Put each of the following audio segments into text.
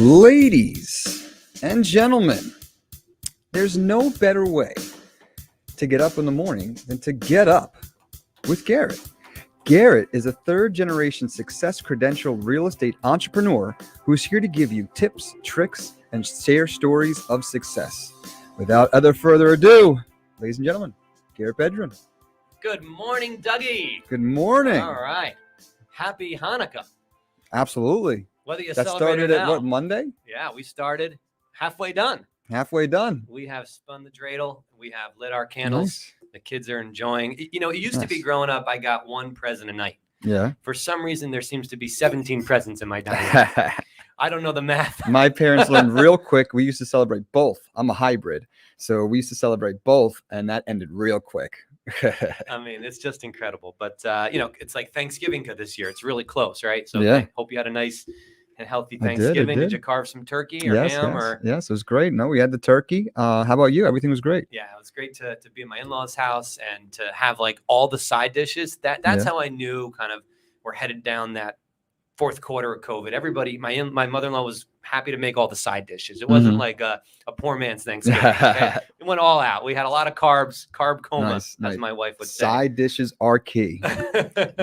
Ladies and gentlemen, there's no better way to get up in the morning than to get up with Garret. Garret is a third-generation success credential real estate entrepreneur who's here to give you tips, tricks, and share stories of success. Without further ado, ladies and gentlemen, Garret Bedron. Good morning, Dougie. Good morning. All right. Happy Hanukkah. Absolutely. Whether you That celebrate started or at now. what, Monday? Yeah, we started halfway done. Halfway done. We have spun the dreidel. We have lit our candles. Nice. The kids are enjoying. You know, it used to be Nice. growing up, I got one present a night. Yeah. For some reason, there seems to be 17 presents in my dining room. I don't know the math. My parents learned real quick. We used to celebrate both. I'm a hybrid. So we used to celebrate both, and that ended real quick. I mean, it's just incredible. But, you know, it's like Thanksgiving this year. It's really close, right? So Yeah. I hope you had a nice and healthy I did, I Thanksgiving. Did did. you carve some turkey or Yes, ham? yes, Or yes. It was great. No, we had the turkey. How about you? Everything was great. Yeah, it was great to be in my in-laws' house and to have like all the side dishes. That's Yeah. how I knew kind of we're headed down that fourth quarter of COVID. Everybody, my mother-in-law was happy to make all the side dishes. It wasn't Mhm. like a poor man's Thanksgiving. Okay? It went all out. We had a lot of carbs, carb coma, Nice, as nice. my wife would say. Side dishes are key.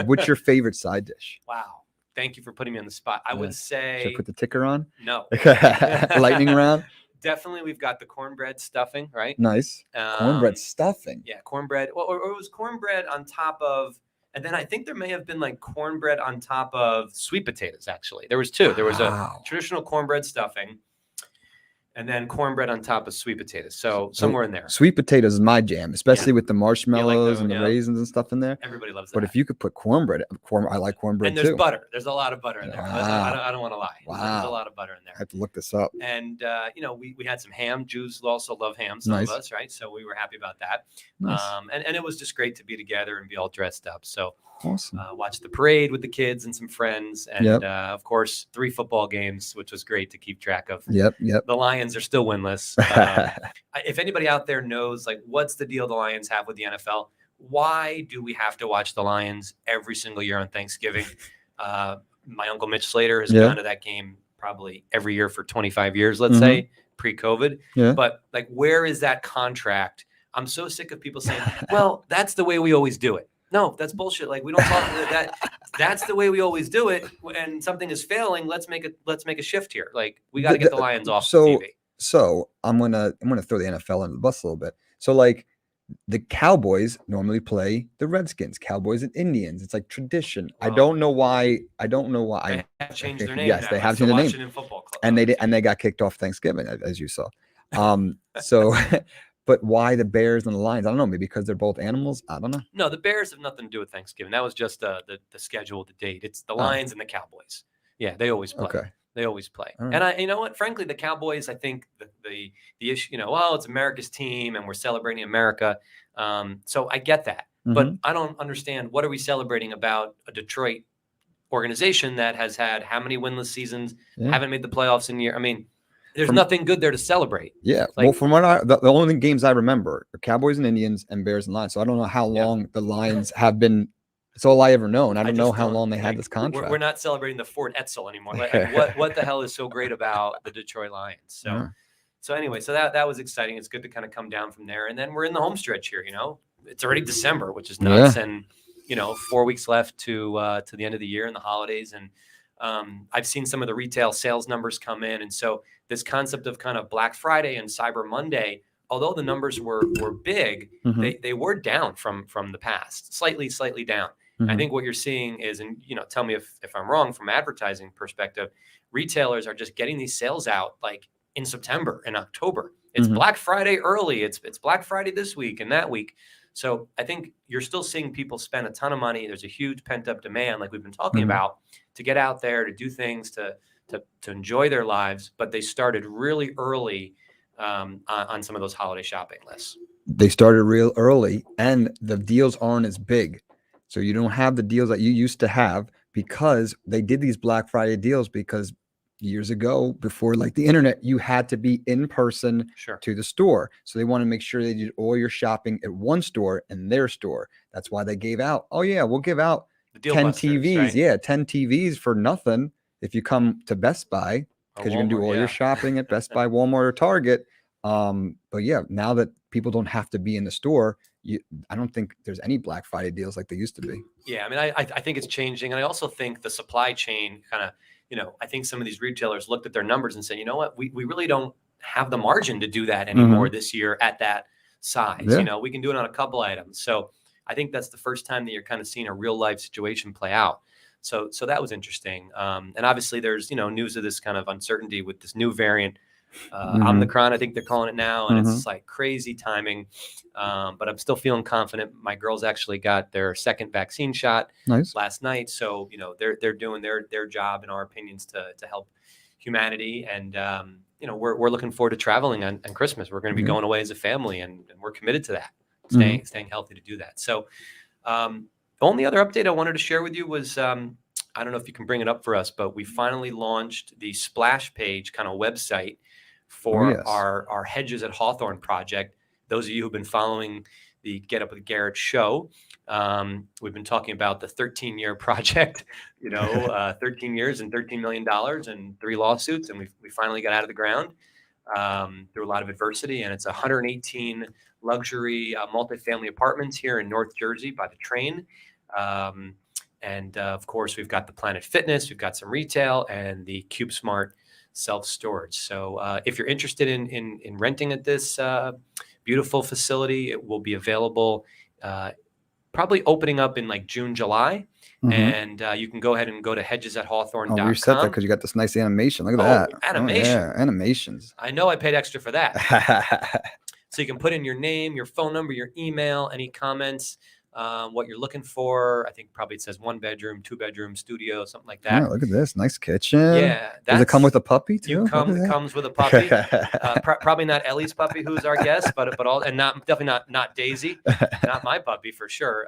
What's your favorite side dish? Wow. Thank you for putting me on the spot. I Yeah. would Should I say put the ticker on? no. Lightning round? Definitely, we've got the cornbread stuffing, right? Nice. Cornbread Um, stuffing. Yeah, cornbread. Or it was cornbread on top of, and then I think there may have been like cornbread on top of sweet potatoes, actually. There was two. There was a Wow. traditional cornbread stuffing and then cornbread on top of sweet potatoes. So somewhere in there. Sweet potatoes is my jam, especially with the marshmallows and the yeah. raisins and stuff in there. Everybody loves that. But if you could put cornbread, I like cornbread and there's too. butter. There's a lot of butter in there. I Wow. don't want to lie. There's a Wow. lot of butter in there. I have to look this up. And, you know, we had some ham. Jews also love ham, some Nice. of us, right? So we were happy about that. Nice. And it was just great to be together and be all dressed up. So Awesome. watched the parade with the kids and some friends. And, Yep. of course, 3 football games, which was great to keep track of. Yep. The Lions are still winless. If anybody out there knows, like, what's the deal the Lions have with the NFL? Why do we have to watch the Lions every single year on Thanksgiving? My uncle Mitch Slater has Yeah. gone to that game probably every year for 25 years, let's Mhm. say, pre-COVID. Yeah. But like, where is that contract? I'm so sick of people saying, well, that's the way we always do it. No, that's bullshit. Like, we don't talk about that. That's the way we always do it. And something is failing. Let's make a shift here. Like, we got to get the Lions off so- TV. So I'm gonna throw the NFL under the bus a little bit. So like the Cowboys normally play the Redskins, Cowboys and Indians. It's like tradition. I Well, don't know why. They have changed their name. Yes, now. they have It's the changed their name. Washington Football Club. And they got kicked off Thanksgiving, as you saw. So, but why the Bears and the Lions? I don't know. Maybe because they're both animals. I don't know. No, the Bears have nothing to do with Thanksgiving. That was just the schedule, the date. It's the Lions and the Cowboys. Yeah, they always play. Okay. They always play. All right. And you know what? Frankly, the Cowboys, I think the issue, you know, well, it's America's team and we're celebrating America. So I get that. But Mhm. I don't understand, what are we celebrating about a Detroit organization that has had how many winless seasons, Yeah. haven't made the playoffs in a year? I mean, there's From- nothing good there to celebrate. Yeah. Like- well, from what the only games I remember are Cowboys and Indians and Bears and Lions. So I don't know how Yeah. long the Lions have been. It's all I ever know, and I don't know just how don't- long they had like, this contract. We're not celebrating the Fort Etzel anymore. Like, what the hell is so great about the Detroit Lions? So Yeah. so anyway, so that was exciting. It's good to kind of come down from there. And then we're in the home stretch here, you know. It's already December, which is nuts. And, you know, 4 weeks left to the end of the year and the holidays. And I've seen some of the retail sales numbers come in. And so this concept of kind of Black Friday and Cyber Monday, although the numbers were big, Mhm. they were down from the past, slightly down. I Mhm. think what you're seeing is, and, you know, tell me if I'm wrong from advertising perspective, retailers are just getting these sales out like in September and October. It's Mhm. Black Friday early. It's Black Friday this week and that week. So I think you're still seeing people spend a ton of money. There's a huge pent up demand, like we've been talking Mhm. about, to get out there, to do things, to enjoy their lives. But they started really early on some of those holiday shopping lists. They started real early, and the deals aren't as big. So you don't have the deals that you used to have because they did these Black Friday deals because years ago, before like the internet, you had to be in person Sure. to the store. So they want to make sure they did all your shopping at one store and their store. That's why they gave out, oh yeah, we'll give out The deal 10 busters, TVs. right? Yeah, 10 TVs for nothing if you come to Best Buy. because you're gonna do all yeah. your shopping at Best Buy, Walmart, or Target. But yeah, now that people don't have to be in the store, I don't think there's any Black Friday deals like they used to be. Yeah, I mean, I think it's changing, and I also think the supply chain kind of, I think some of these retailers looked at their numbers and said, you know what, we really don't have the margin to do that anymore this year at that size. Yeah. We can do it on a couple items. So I think that's the first time that you're kind of seeing a real life situation play out. So that was interesting. And obviously there's, news of this kind of uncertainty with this new variant, Omicron, I think they're calling it now. And it's like crazy timing. But I'm still feeling confident. My girls actually got their second vaccine shot last night. So, they're doing their job, in our opinions, to help humanity. And, we're looking forward to traveling on Christmas. We're going to be going away as a family, and we're committed to that, staying healthy to do that. So the only other update I wanted to share with you was, I don't know if you can bring it up for us, but we finally launched the splash page kind of website for our Hedges at Hawthorne project. Those of you who've been following the Get Up with Garret show, we've been talking about the 13-year project, 13 years and $13 million and 3 lawsuits. And we finally got out of the ground through a lot of adversity. And it's 118 luxury multifamily apartments here in North Jersey by the train. And of course, we've got the Planet Fitness, we've got some retail, and the CubeSmart self-storage. So if you're interested in renting at this beautiful facility, it will be available probably opening up in like June, July. And you can go ahead and go to hedgesathawthorne.com. Oh, you said that because you got this nice animation. Look at that. Animation. Oh, yeah, animations. I know I paid extra for that. So you can put in your name, your phone number, your email, any comments, what you're looking for. I think probably it says 1 bedroom, 2 bedroom, studio, something like that. Yeah, look at this. Nice kitchen. Yeah. Does it come with a puppy too? It comes with a puppy. Probably not Ellie's puppy, who's our guest, but definitely not Daisy, not my puppy for sure.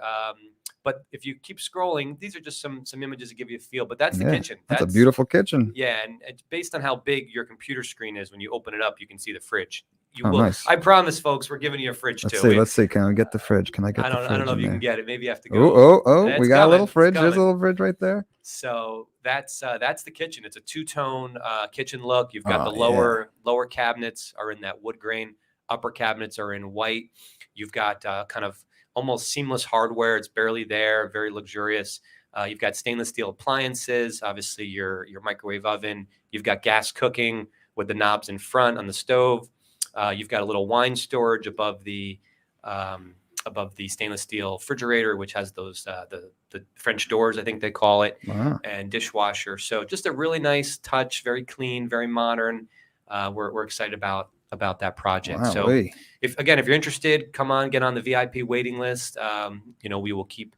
But if you keep scrolling, these are just some images to give you a feel. But that's the kitchen. That's a beautiful kitchen. Yeah, and it's based on how big your computer screen is. When you open it up, you can see the fridge. Nice. I promise, folks, we're giving you a fridge too. Let's see. Can I get the fridge? Can I get the fridge? I don't know if you can get it. Maybe you have to go. Oh! We got a little fridge. There's a little fridge right there. So that's the kitchen. It's a 2-tone kitchen look. You've got the lower cabinets are in that wood grain. Upper cabinets are in white. You've got kind of almost seamless hardware. It's barely there. Very luxurious. You've got stainless steel appliances. Obviously, your microwave oven. You've got gas cooking with the knobs in front on the stove. You've got a little wine storage above the stainless steel refrigerator, which has those the French doors, I think they call it, and dishwasher. So just a really nice touch, very clean, very modern. We're excited about that project. So if you're interested, come on, get on the VIP waiting list. We will keep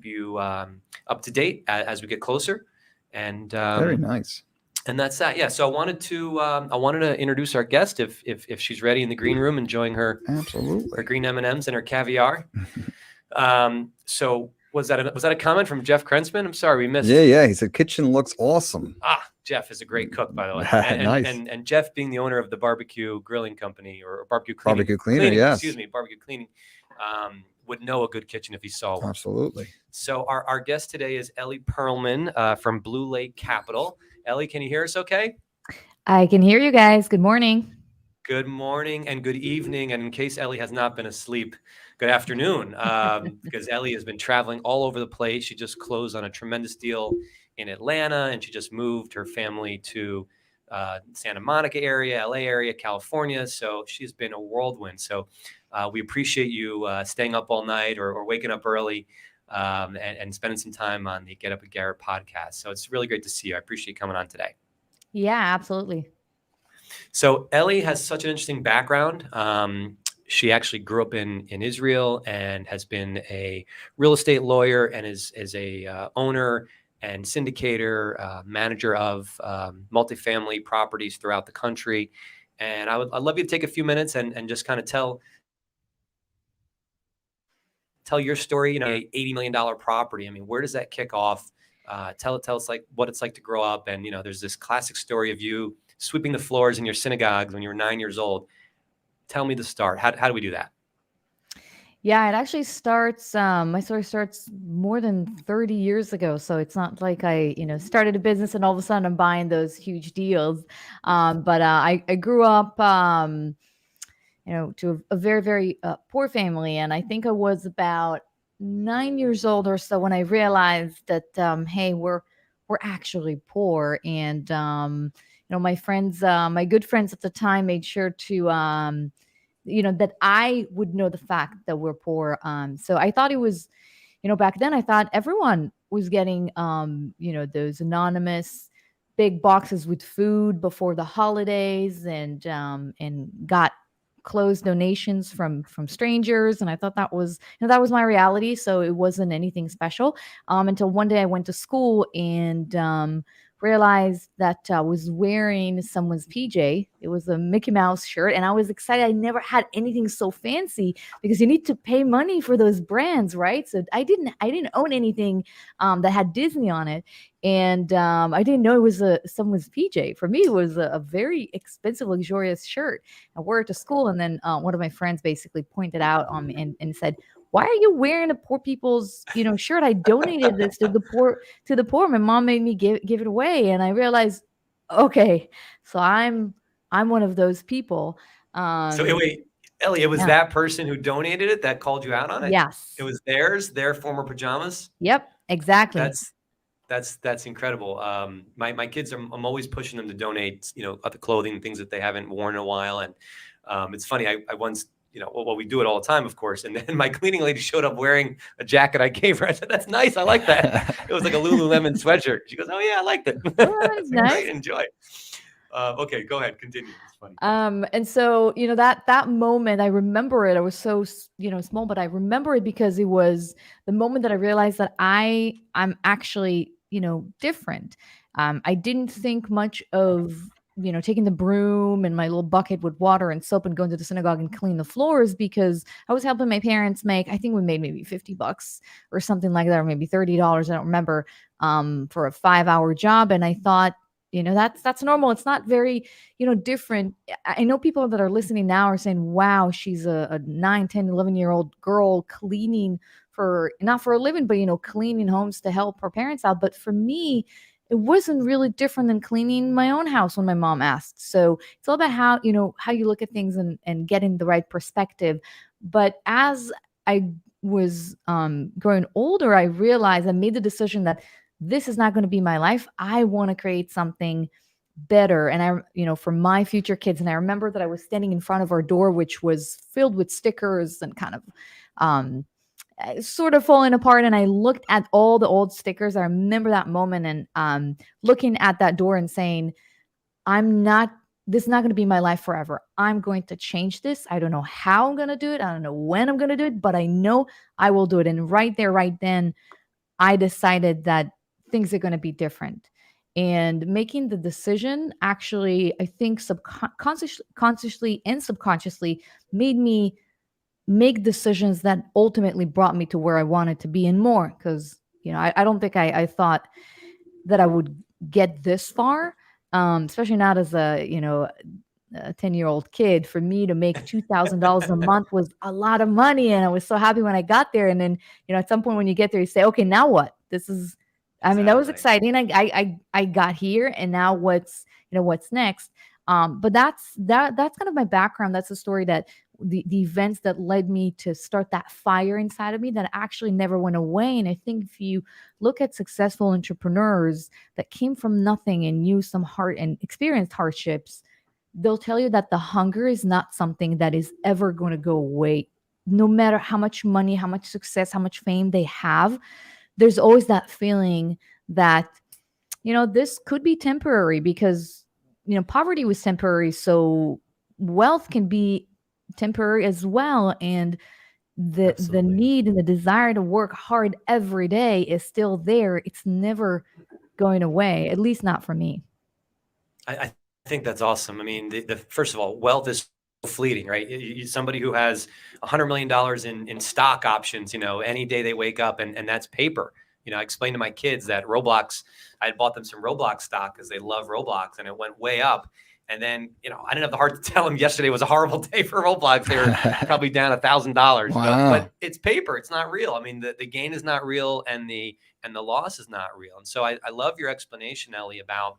you up to date as we get closer. And very nice. And that's that. Yeah. So I wanted to introduce our guest if she's ready in the green room, enjoying her green M&Ms and her caviar. So was that a comment from Jeff Krensman? I'm sorry, we missed. Yeah. He said kitchen looks awesome. Jeff is a great cook, by the way. Nice. And Jeff, being the owner of the barbecue grilling company or barbecue cleaner, yes. Excuse me, barbecue cleaning. Would know a good kitchen if he saw one. Absolutely. So our guest today is Ellie Perlman from Blue Lake Capital. Ellie, can you hear us okay? I can hear you guys. Good morning. Good morning and good evening. And in case Ellie has not been asleep, good afternoon, because Ellie has been traveling all over the place. She just closed on a tremendous deal in Atlanta, and she just moved her family to Santa Monica area, LA area, California. So she's been a whirlwind. So we appreciate you staying up all night or waking up early and spending some time on the Get Up with Garret podcast. So it's really great to see you. I appreciate you coming on today. Yeah, absolutely. So Ellie has such an interesting background. She actually grew up in Israel and has been a real estate lawyer and is a owner and syndicator, manager of multifamily properties throughout the country. And I'd love you to take a few minutes and just kind of tell your story. $80 million property. I mean, where does that kick off? Tell us like what it's like to grow up. And, there's this classic story of you sweeping the floors in your synagogues when you were 9 years old. Tell me the start. How do we do that? Yeah, it actually starts, my story starts more than 30 years ago. So it's not like I, started a business and all of a sudden I'm buying those huge deals. But I grew up, to a very, very poor family. And I think I was about 9 years old or so when I realized that, hey, we're actually poor. And, my friends, my good friends at the time made sure to, that I would know the fact that we're poor. So I thought it was, back then I thought everyone was getting, those anonymous big boxes with food before the holidays and got closed donations from strangers. And I thought that was, that was my reality. So it wasn't anything special until one day I went to school and realized that I was wearing someone's PJ. It was a Mickey Mouse shirt, and I was excited. I never had anything so fancy because you need to pay money for those brands, right? So I didn't own anything that had Disney on it, and I didn't know it was someone's PJ. For me, it was a very expensive, luxurious shirt. I wore it to school, and then one of my friends basically pointed out on me and said, "Why are you wearing a poor people's, shirt? I donated this to the poor. My mom made me give it away." And I realized, okay, so I'm one of those people. So Um, wait, Ellie, it was yeah. that person who donated it that called you out on it? It Yes. was theirs, their former pajamas? Yep. Exactly. That's that's incredible. My kids I'm always pushing them to donate, other clothing, things that they haven't worn in a while. And it's funny. I once, well, we do it all the time, of course. And then my cleaning lady showed up wearing a jacket I gave her. I said, "That's nice. I like that." It was like a Lululemon sweatshirt. She goes, "Oh yeah, I liked it." Oh, I that's said, "Great, nice. enjoy." Okay, go ahead, continue. It's funny. And so, that moment, I remember it. I was so, small, but I remember it because it was the moment that I realized that I'm actually, different. I didn't think much of, taking the broom and my little bucket with water and soap and going to the synagogue and clean the floors because I was helping my parents make, I think we made maybe $50 or something like that, or maybe $30. I don't remember, for a 5-hour job. And I thought, that's normal. It's not very, different. I know people that are listening now are saying, wow, she's a 9, 10, 11-year-old girl cleaning for, not for a living, but, cleaning homes to help her parents out. But for me, it wasn't really different than cleaning my own house when my mom asked. So it's all about how, how you look at things and getting the right perspective. But as I was growing older, I realized I made the decision that this is not going to be my life. I want to create something better. And I, for my future kids. And I remember that I was standing in front of our door, which was filled with stickers and kind of um, sort of falling apart. And I looked at all the old stickers. I remember that moment and looking at that door and saying, this is not going to be my life forever. I'm going to change this. I don't know how I'm going to do it. I don't know when I'm going to do it, but I know I will do it. And right there, right then, I decided that things are going to be different. And making the decision actually, I think, consciously and subconsciously made me make decisions that ultimately brought me to where I wanted to be and more. Because, I don't think I thought that I would get this far, especially not as a 10-year-old kid. For me to make $2,000 a month was a lot of money. And I was so happy when I got there. And then, at some point when you get there, you say, okay, now what? I mean, that was Exactly. exciting. I got here and now what's next? But that's kind of my background. That's the story that the events that led me to start that fire inside of me that actually never went away. And I think if you look at successful entrepreneurs that came from nothing and used some hard and experienced hardships, they'll tell you that the hunger is not something that is ever going to go away. No matter how much money, how much success, how much fame they have, there's always that feeling that, this could be temporary because, poverty was temporary. So wealth can be temporary as well. And the Absolutely. need and the desire to work hard every day is still there. It's never going away, at least not for me. I think that's awesome. I mean, the first of all, wealth is so fleeting, right? Somebody who has $100 million in stock options, any day they wake up, and that's paper. I explained to my kids that Roblox, I had bought them some Roblox stock because they love Roblox, and it went way up. And then, I didn't have the heart to tell him yesterday was a horrible day for Roblox. They were probably down $1,000. Wow. But it's paper. It's not real. I mean, the gain is not real, and the loss is not real. And so I love your explanation, Ellie, about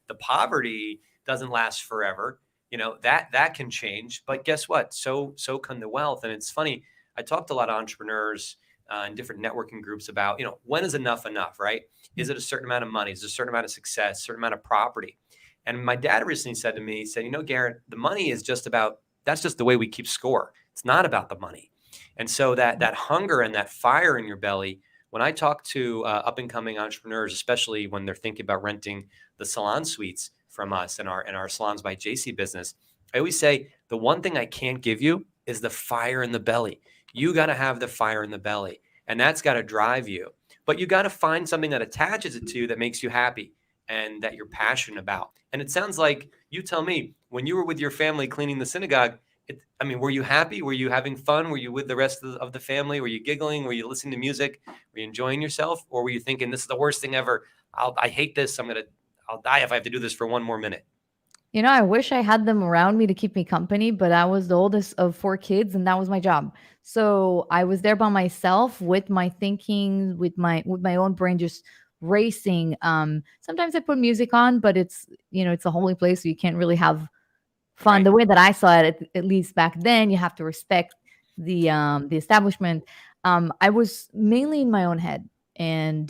the poverty doesn't last forever. That can change. But guess what? So can the wealth. And it's funny. I talked to a lot of entrepreneurs in different networking groups about, when is enough, right? Is it a certain amount of money? Is it a certain amount of success, a certain amount of property? And my dad recently said to me, he said, Garret, the money is that's just the way we keep score. It's not about the money. And so that hunger and that fire in your belly, when I talk to up and coming entrepreneurs, especially when they're thinking about renting the salon suites from us and our Salons by JC business, I always say the one thing I can't give you is the fire in the belly. You got to have the fire in the belly, and that's got to drive you. But you got to find something that attaches it to you that makes you happy and that you're passionate about. And it sounds like, you tell me, when you were with your family cleaning the synagogue, were you happy? Were you having fun? Were you with the rest of the family? Were you giggling? Were you listening to music? Were you enjoying yourself? Or were you thinking, this is the worst thing ever? I hate this. I'll die if I have to do this for one more minute. I wish I had them around me to keep me company, but I was the oldest of 4 kids, and that was my job. So I was there by myself with my thinking, with my own brain just racing. Sometimes I put music on, but it's a holy place, so you can't really have fun. Right. The way that I saw it, at least back then, you have to respect the establishment. I was mainly in my own head, and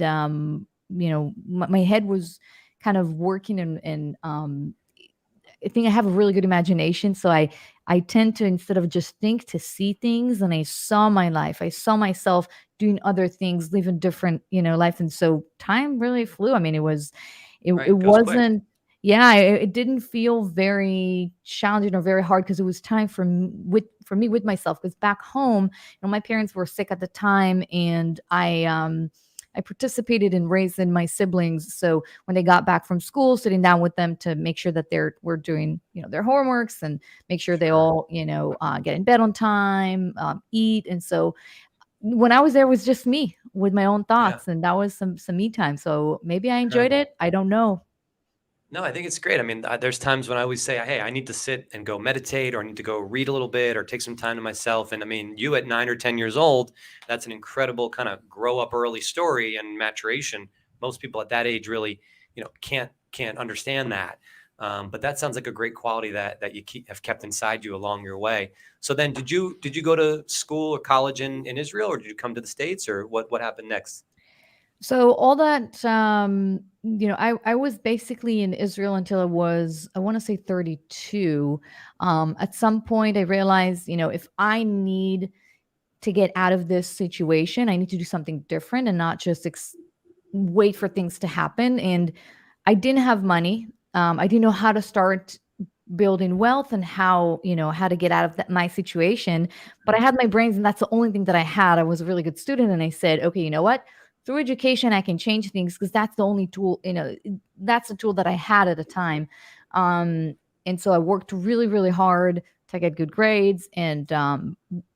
my head was kind of working, and I think I have a really good imagination. So I tend to, instead of just think, to see things. And I saw my life. I saw myself doing other things, living different, life. And so time really flew. I mean, it Right. it Goes quick. wasn't, yeah, it didn't feel very challenging or very hard, because it was time for me with myself. Because back home, my parents were sick at the time, and I participated in raising my siblings. So when they got back from school, sitting down with them to make sure that we're doing, their homeworks, and make sure they all, get in bed on time, eat. And so when I was there, it was just me with my own thoughts, and that was some me time. So maybe I enjoyed it. I don't know. No, I think it's great. I mean, there's times when I always say, hey, I need to sit and go meditate, or I need to go read a little bit, or take some time to myself. And I mean, you at 9 or 10 years old, that's an incredible kind of grow up early story and maturation. Most people at that age really, can't understand that. But that sounds like a great quality that you have kept inside you along your way. So then did you go to school or college in Israel, or did you come to the States, or what happened next? So all that, I was basically in Israel until I was, I want to say 32. At some point I realized, if I need to get out of this situation, I need to do something different and not just wait for things to happen. And I didn't have money. I didn't know how to start building wealth, and how to get out of my situation. But I had my brains, and that's the only thing that I had. I was a really good student, and I said, okay, you know what? Through education, I can change things, because that's the only tool, that's the tool that I had at the time. And so I worked really, really hard to get good grades, and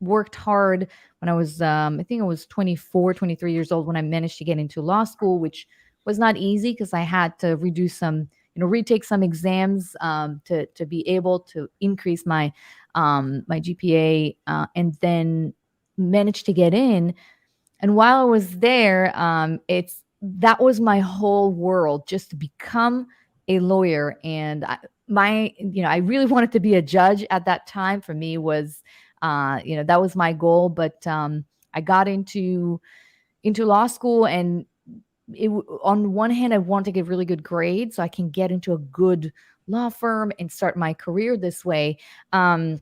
worked hard when I was, I think I was 24, 23 years old when I managed to get into law school, which was not easy, because I had to redo some, retake some exams to be able to increase my my GPA, and then managed to get in. And while I was there, that was my whole world, just to become a lawyer. And I really wanted to be a judge at that time. For me, was, that was my goal. But I got into law school, and on one hand, I want to get really good grades so I can get into a good law firm and start my career this way. And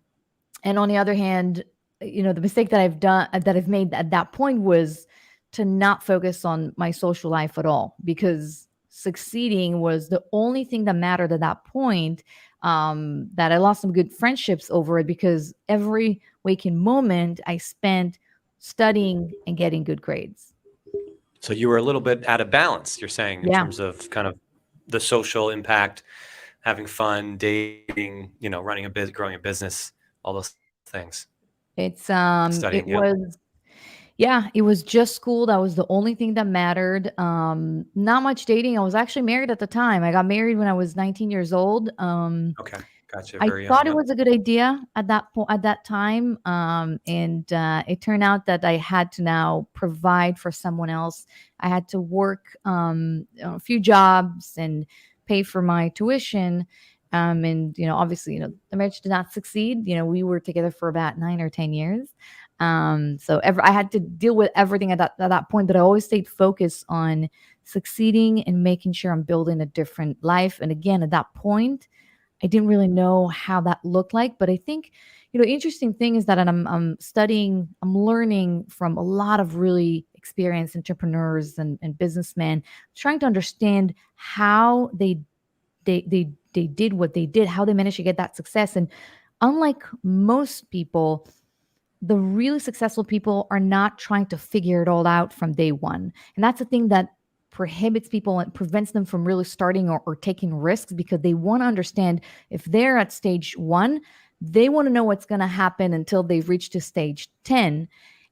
on the other hand, the mistake that I've made at that point was to not focus on my social life at all, because succeeding was the only thing that mattered at that point. That I lost some good friendships over it, because every waking moment I spent studying and getting good grades. So you were a little bit out of balance, you're saying, in Yeah. terms of kind of the social impact, having fun, dating, running growing a business, all those things. It's Studying, it was Yeah, it was just school. That was the only thing that mattered. Not much dating. I was actually married at the time. I got married when I was 19 years old. Okay, gotcha. I Very young. thought it Yep. was a good idea at that point, at that time, and it turned out that I had to now provide for someone else. I had to work a few jobs and pay for my tuition. And obviously, the marriage did not succeed. We were together for about 9 or 10 years. So I had to deal with everything at that point, but I always stayed focused on succeeding and making sure I'm building a different life. And again, at that point, I didn't really know how that looked like, but I think, interesting thing is that I'm studying, I'm learning from a lot of really experienced entrepreneurs and businessmen, trying to understand how they did what they did, how they managed to get that success. And unlike most people, the really successful people are not trying to figure it all out from day one. And that's the thing that prohibits people and prevents them from really starting or taking risks, because they want to understand if they're at stage one, they want to know what's going to happen until they've reached to stage 10.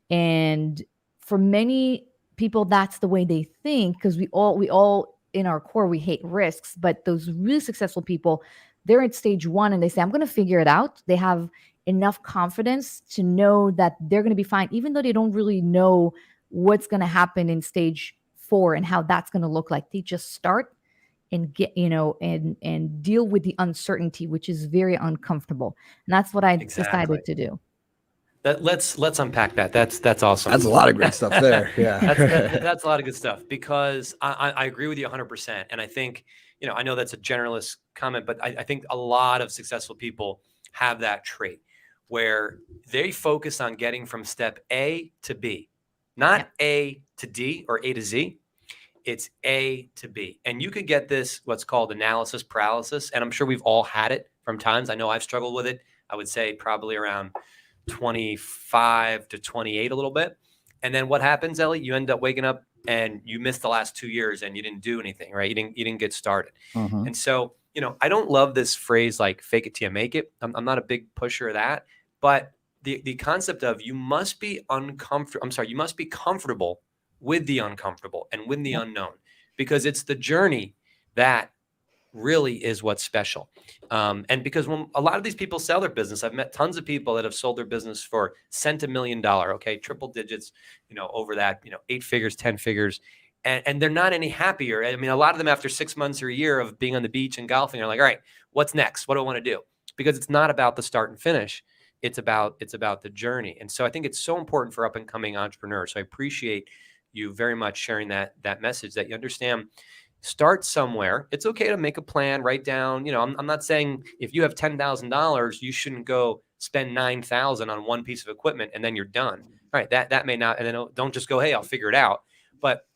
And for many people, that's the way they think, because we all in our core, we hate risks. But those really successful people, they're at stage one and they say, I'm going to figure it out. They have enough confidence to know that they're going to be fine, even though they don't really know what's going to happen in stage 4 and how that's going to look like. They just start and get, and deal with the uncertainty, which is very uncomfortable. And that's what I Exactly. decided to do. Let's unpack that. That's awesome. That's a lot of great stuff there. Yeah. That's a lot of good stuff, because I agree with you 100%. And I think, I know that's a generalist comment, but I think a lot of successful people have that trait where they focus on getting from step A to B, not A to D or A to Z. It's A to B. And you could get this, what's called analysis paralysis. And I'm sure we've all had it from times. I know I've struggled with it. I would say probably around 25 to 28 a little bit. And then what happens, Ellie? You end up waking up and you missed the last 2 years and you didn't do anything, right? You didn't get started. Mhm. And so, I don't love this phrase like fake it till you make it. I'm not a big pusher of that. But the concept of you must be comfortable with the uncomfortable and with the unknown, because it's the journey that really is what's special. And because when a lot of these people sell their business, I've met tons of people that have sold their business for cent $1 million, okay, triple digits, over that, 8 figures, 10 figures. And they're not any happier. I mean, a lot of them after 6 months or a year of being on the beach and golfing are like, all right, what's next? What do I want to do? Because it's not about the start and finish. It's about the journey. And so I think it's so important for up and coming entrepreneurs. So I appreciate you very much sharing that message, that you understand, start somewhere. It's okay to make a plan, write down, I'm not saying if you have $10,000, you shouldn't go spend 9,000 on one piece of equipment and then you're done. All right. That may not, and then don't just go, hey, I'll figure it out. But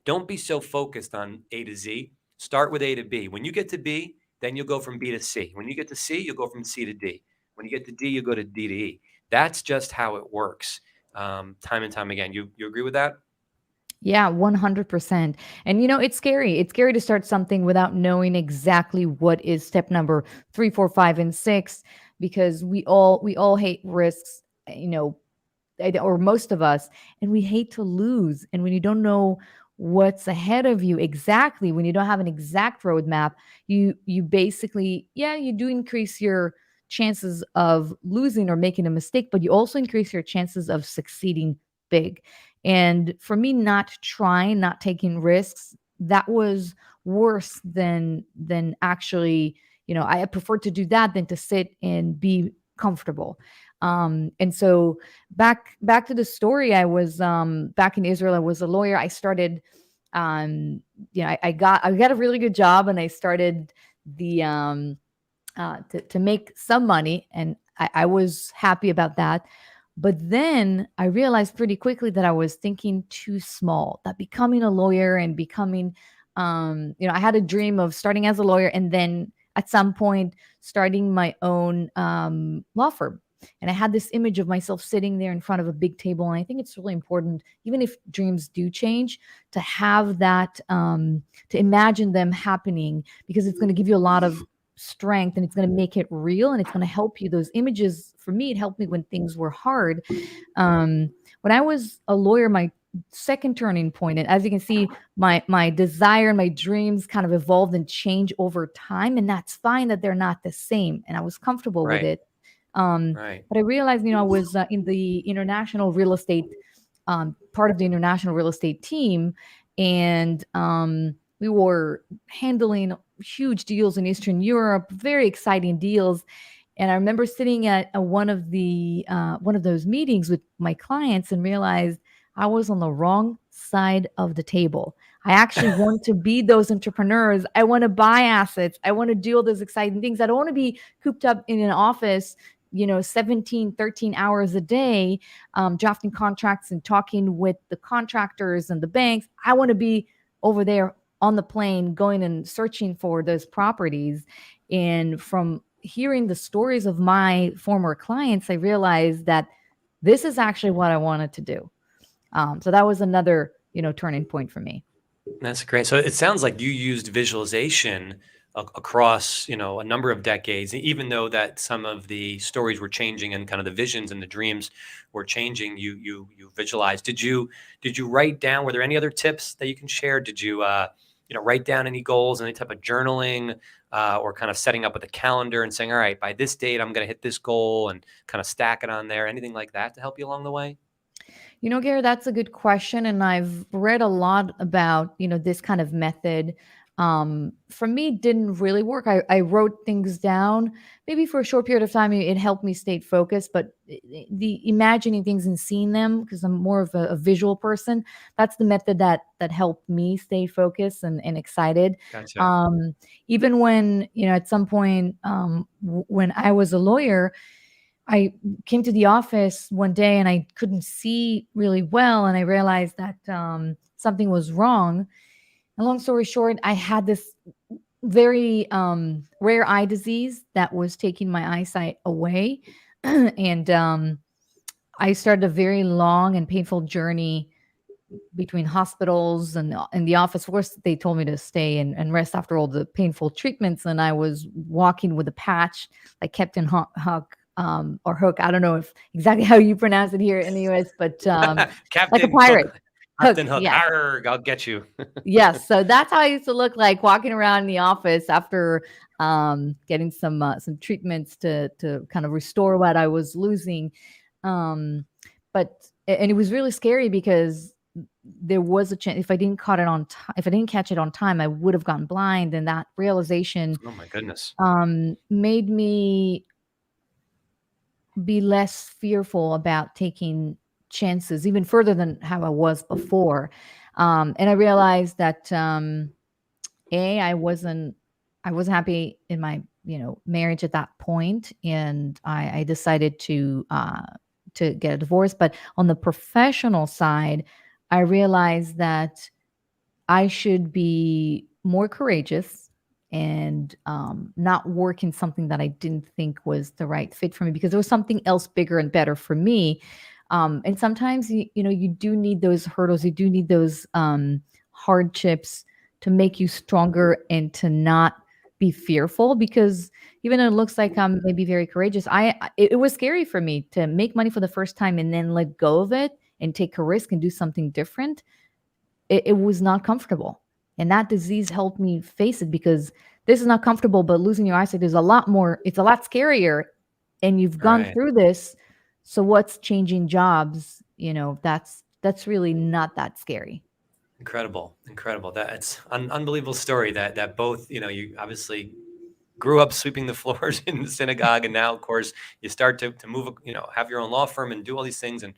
don't be so focused on A to Z. Start with A to B. When you get to B, then you'll go from B to C. When you get to C, you'll go from C to D. When you get to D, you go to D to E. That's just how it works, time and time again. You agree with that? Yeah, 100%. And it's scary. It's scary to start something without knowing exactly what is step number 3, 4, 5, and 6, because we all hate risks, or most of us, and we hate to lose. And when you don't know what's ahead of you exactly, when you don't have an exact roadmap, you basically, you do increase your chances of losing or making a mistake, but you also increase your chances of succeeding big. And for me, not taking risks, that was worse than actually, I prefer to do that than to sit and be comfortable. And so back to the story, I was back in Israel. I was a lawyer. I started, I got a really good job, and I started the to make some money, and I was happy about that. But then I realized pretty quickly that I was thinking too small, that becoming a lawyer and becoming, I had a dream of starting as a lawyer and then at some point starting my own law firm. And I had this image of myself sitting there in front of a big table. And I think it's really important, even if dreams do change, to have that, to imagine them happening, because it's going to give you a lot of strength, and it's going to make it real, and it's going to help you. Those images, for me, it helped me when things were hard. When I was a lawyer, my second turning point, and as you can see, my desire and my dreams kind of evolved and changed over time, and that's fine that they're not the same, and I was comfortable with Right. it. Right. But I realized, I was in the international real estate, part of the international real estate team, and we were handling huge deals in Eastern Europe, very exciting deals. And I remember sitting at one of those meetings with my clients and realized I was on the wrong side of the table. I actually want to be those entrepreneurs. I want to buy assets. I want to do all those exciting things. I don't want to be cooped up in an office, 17, 13 hours a day, drafting contracts and talking with the contractors and the banks. I want to be over there on the plane, going and searching for those properties. And from hearing the stories of my former clients, I realized that this is actually what I wanted to do. So that was another, turning point for me. That's great. So it sounds like you used visualization across, a number of decades, even though that some of the stories were changing and kind of the visions and the dreams were changing. You visualized. Did you write down? Were there any other tips that you can share? Did you write down any goals, any type of journaling, or kind of setting up with a calendar and saying, all right, by this date, I'm going to hit this goal, and kind of stack it on there? Anything like that to help you along the way? Garret, that's a good question. And I've read a lot about, this kind of method. For me, it didn't really work. I wrote things down. Maybe for a short period of time, it helped me stay focused. But the imagining things and seeing them, because I'm more of a visual person, that's the method that helped me stay focused and excited. Gotcha. Even when, at some point, when I was a lawyer, I came to the office one day and I couldn't see really well. And I realized that something was wrong. And long story short, I had this very rare eye disease that was taking my eyesight away. And I started a very long and painful journey between hospitals and in the office. Of course, they told me to stay and rest after all the painful treatments. And I was walking with a patch, like Captain Hook, or Hook. I don't know if exactly how you pronounce it here in the US, but like a Captain pirate. Hook. Captain Hook, Hook. yes. Arrgh, I'll get you. Yes. So that's how I used to look like walking around in the office after getting some treatments to kind of restore what I was losing. But and it was really scary because there was a chance if I didn't if I didn't catch it on time, I would have gone blind. And that realization Oh my goodness. made me be less fearful about taking chances, even further than how I was before. And I realized that I wasn't happy in my marriage at that point, and I decided to get a divorce. But on the professional side, I realized that I should be more courageous and not work in something that I didn't think was the right fit for me, because there was something else bigger and better for me. And sometimes you do need those hurdles, you do need those hardships to make you stronger and to not be fearful. Because even though it looks like I'm maybe very courageous, it was scary for me to make money for the first time and then let go of it and take a risk and do something different. It was not comfortable. And that disease helped me face it, because this is not comfortable, but losing your eyesight is it's a lot scarier. And you've gone Right. through this. So what's changing jobs? That's really not that scary. Incredible. That's unbelievable story that both, you obviously grew up sweeping the floors in the synagogue, and now of course you start to move, have your own law firm and do all these things, and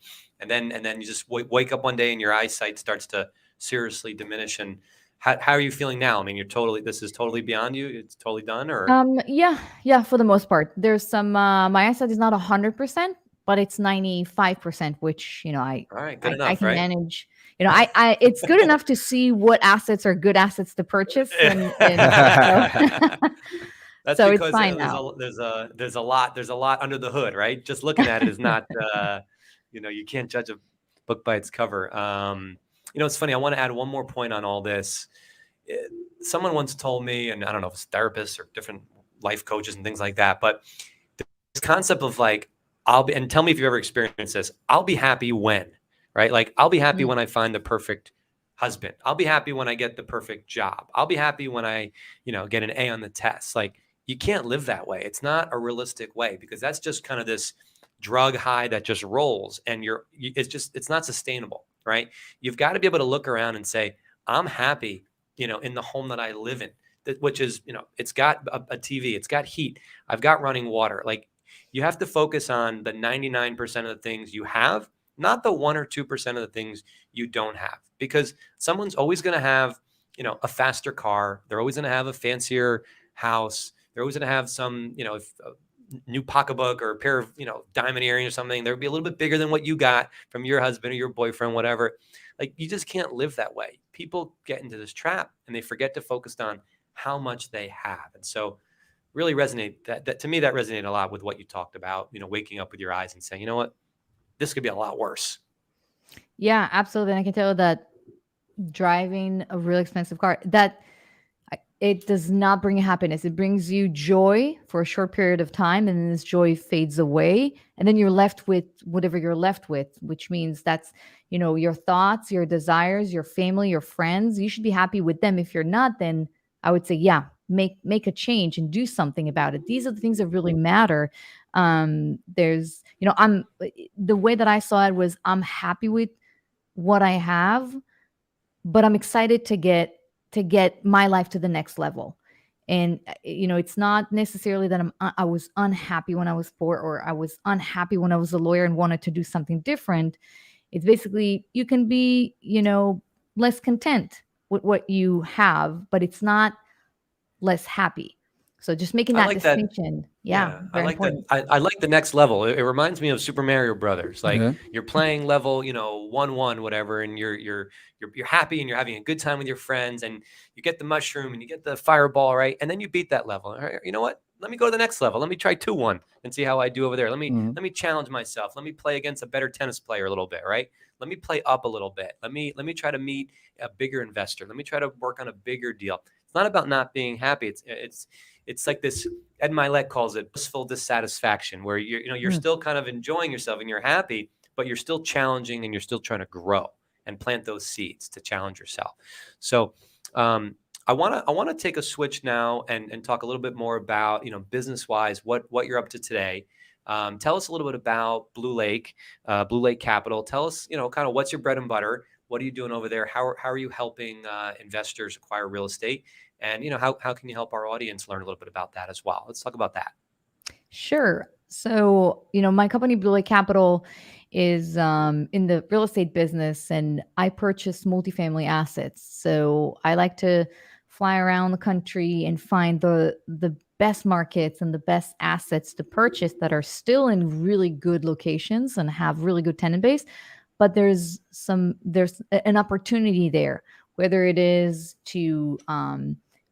then you just wake up one day and your eyesight starts to seriously diminish. And how are you feeling now? I mean, this is totally beyond you. It's totally done, or? Yeah, for the most part. There's some my eyesight is not 100%, but it's 95%, which I All right, good I enough, can right? manage. I it's good enough to see what assets are good assets to purchase, and so That's so it's because fine now. there's a lot under the hood, right? Just looking at it is not, you can't judge a book by its cover. It's funny. I want to add one more point on all this. Someone once told me, and I don't know if it's therapists or different life coaches and things like that. But this concept of like, and tell me if you've ever experienced this, I'll be happy when, right? Like, I'll be happy when I find the perfect husband. I'll be happy when I get the perfect job. I'll be happy when I, get an A on the test. Like, you can't live that way. It's not a realistic way, because that's just kind of this drug high that just rolls, and it's not sustainable, right? You've got to be able to look around and say, I'm happy, in the home that I live in, which is, it's got a TV, it's got heat, I've got running water. Like, you have to focus on the 99% of the things you have, not the 1 or 2% of the things you don't have, because someone's always going to have, a faster car. They're always going to have a fancier house. They're always going to have some, new pocketbook or a pair of, diamond earrings or something. They'll be a little bit bigger than what you got from your husband or your boyfriend, whatever. Like, you just can't live that way. People get into this trap and they forget to focus on how much they have. And so really that to me, that resonated a lot with what you talked about, waking up with your eyes and saying, you know what, this could be a lot worse. Yeah, absolutely. And I can tell that driving a really expensive car, that it does not bring you happiness. It brings you joy for a short period of time, and then this joy fades away, and then you're left with whatever you're left with, which means that's, your thoughts, your desires, your family, your friends. You should be happy with them. If you're not, then I would say, yeah, make a change and do something about it. These are the things that really matter. There's, the way that I saw it was, I'm happy with what I have, but I'm excited to get my life to the next level. And it's not necessarily that I was unhappy when I was poor, or I was unhappy when I was a lawyer and wanted to do something different. It's basically, you can be, less content with what you have, but it's not less happy. So just making that distinction. Yeah, I like that. I like the next level. It reminds me of Super Mario Brothers. Like, you're playing level, 1-1, whatever, and you're happy and you're having a good time with your friends, and you get the mushroom and you get the fireball, right? And then you beat that level. You know what? Let me go to the next level. Let me try 2-1 and see how I do over there. Let me challenge myself. Let me play against a better tennis player a little bit, right? Let me play up a little bit. Let me try to meet a bigger investor. Let me try to work on a bigger deal. It's not about not being happy. It's like this, Ed Milet calls it blissful dissatisfaction, where you're still kind of enjoying yourself and you're happy, but you're still challenging and you're still trying to grow and plant those seeds to challenge yourself. So I want to take a switch now and talk a little bit more about, business wise, what you're up to today. Tell us a little bit about Blue Lake Capital. Tell us, kind of what's your bread and butter. What are you doing over there? How are you helping investors acquire real estate? And, how can you help our audience learn a little bit about that as well? Let's talk about that. Sure. So, my company, Blue Lake Capital, is in the real estate business, and I purchase multifamily assets. So I like to fly around the country and find the best markets and the best assets to purchase that are still in really good locations and have really good tenant base. But there's an opportunity there, whether it is to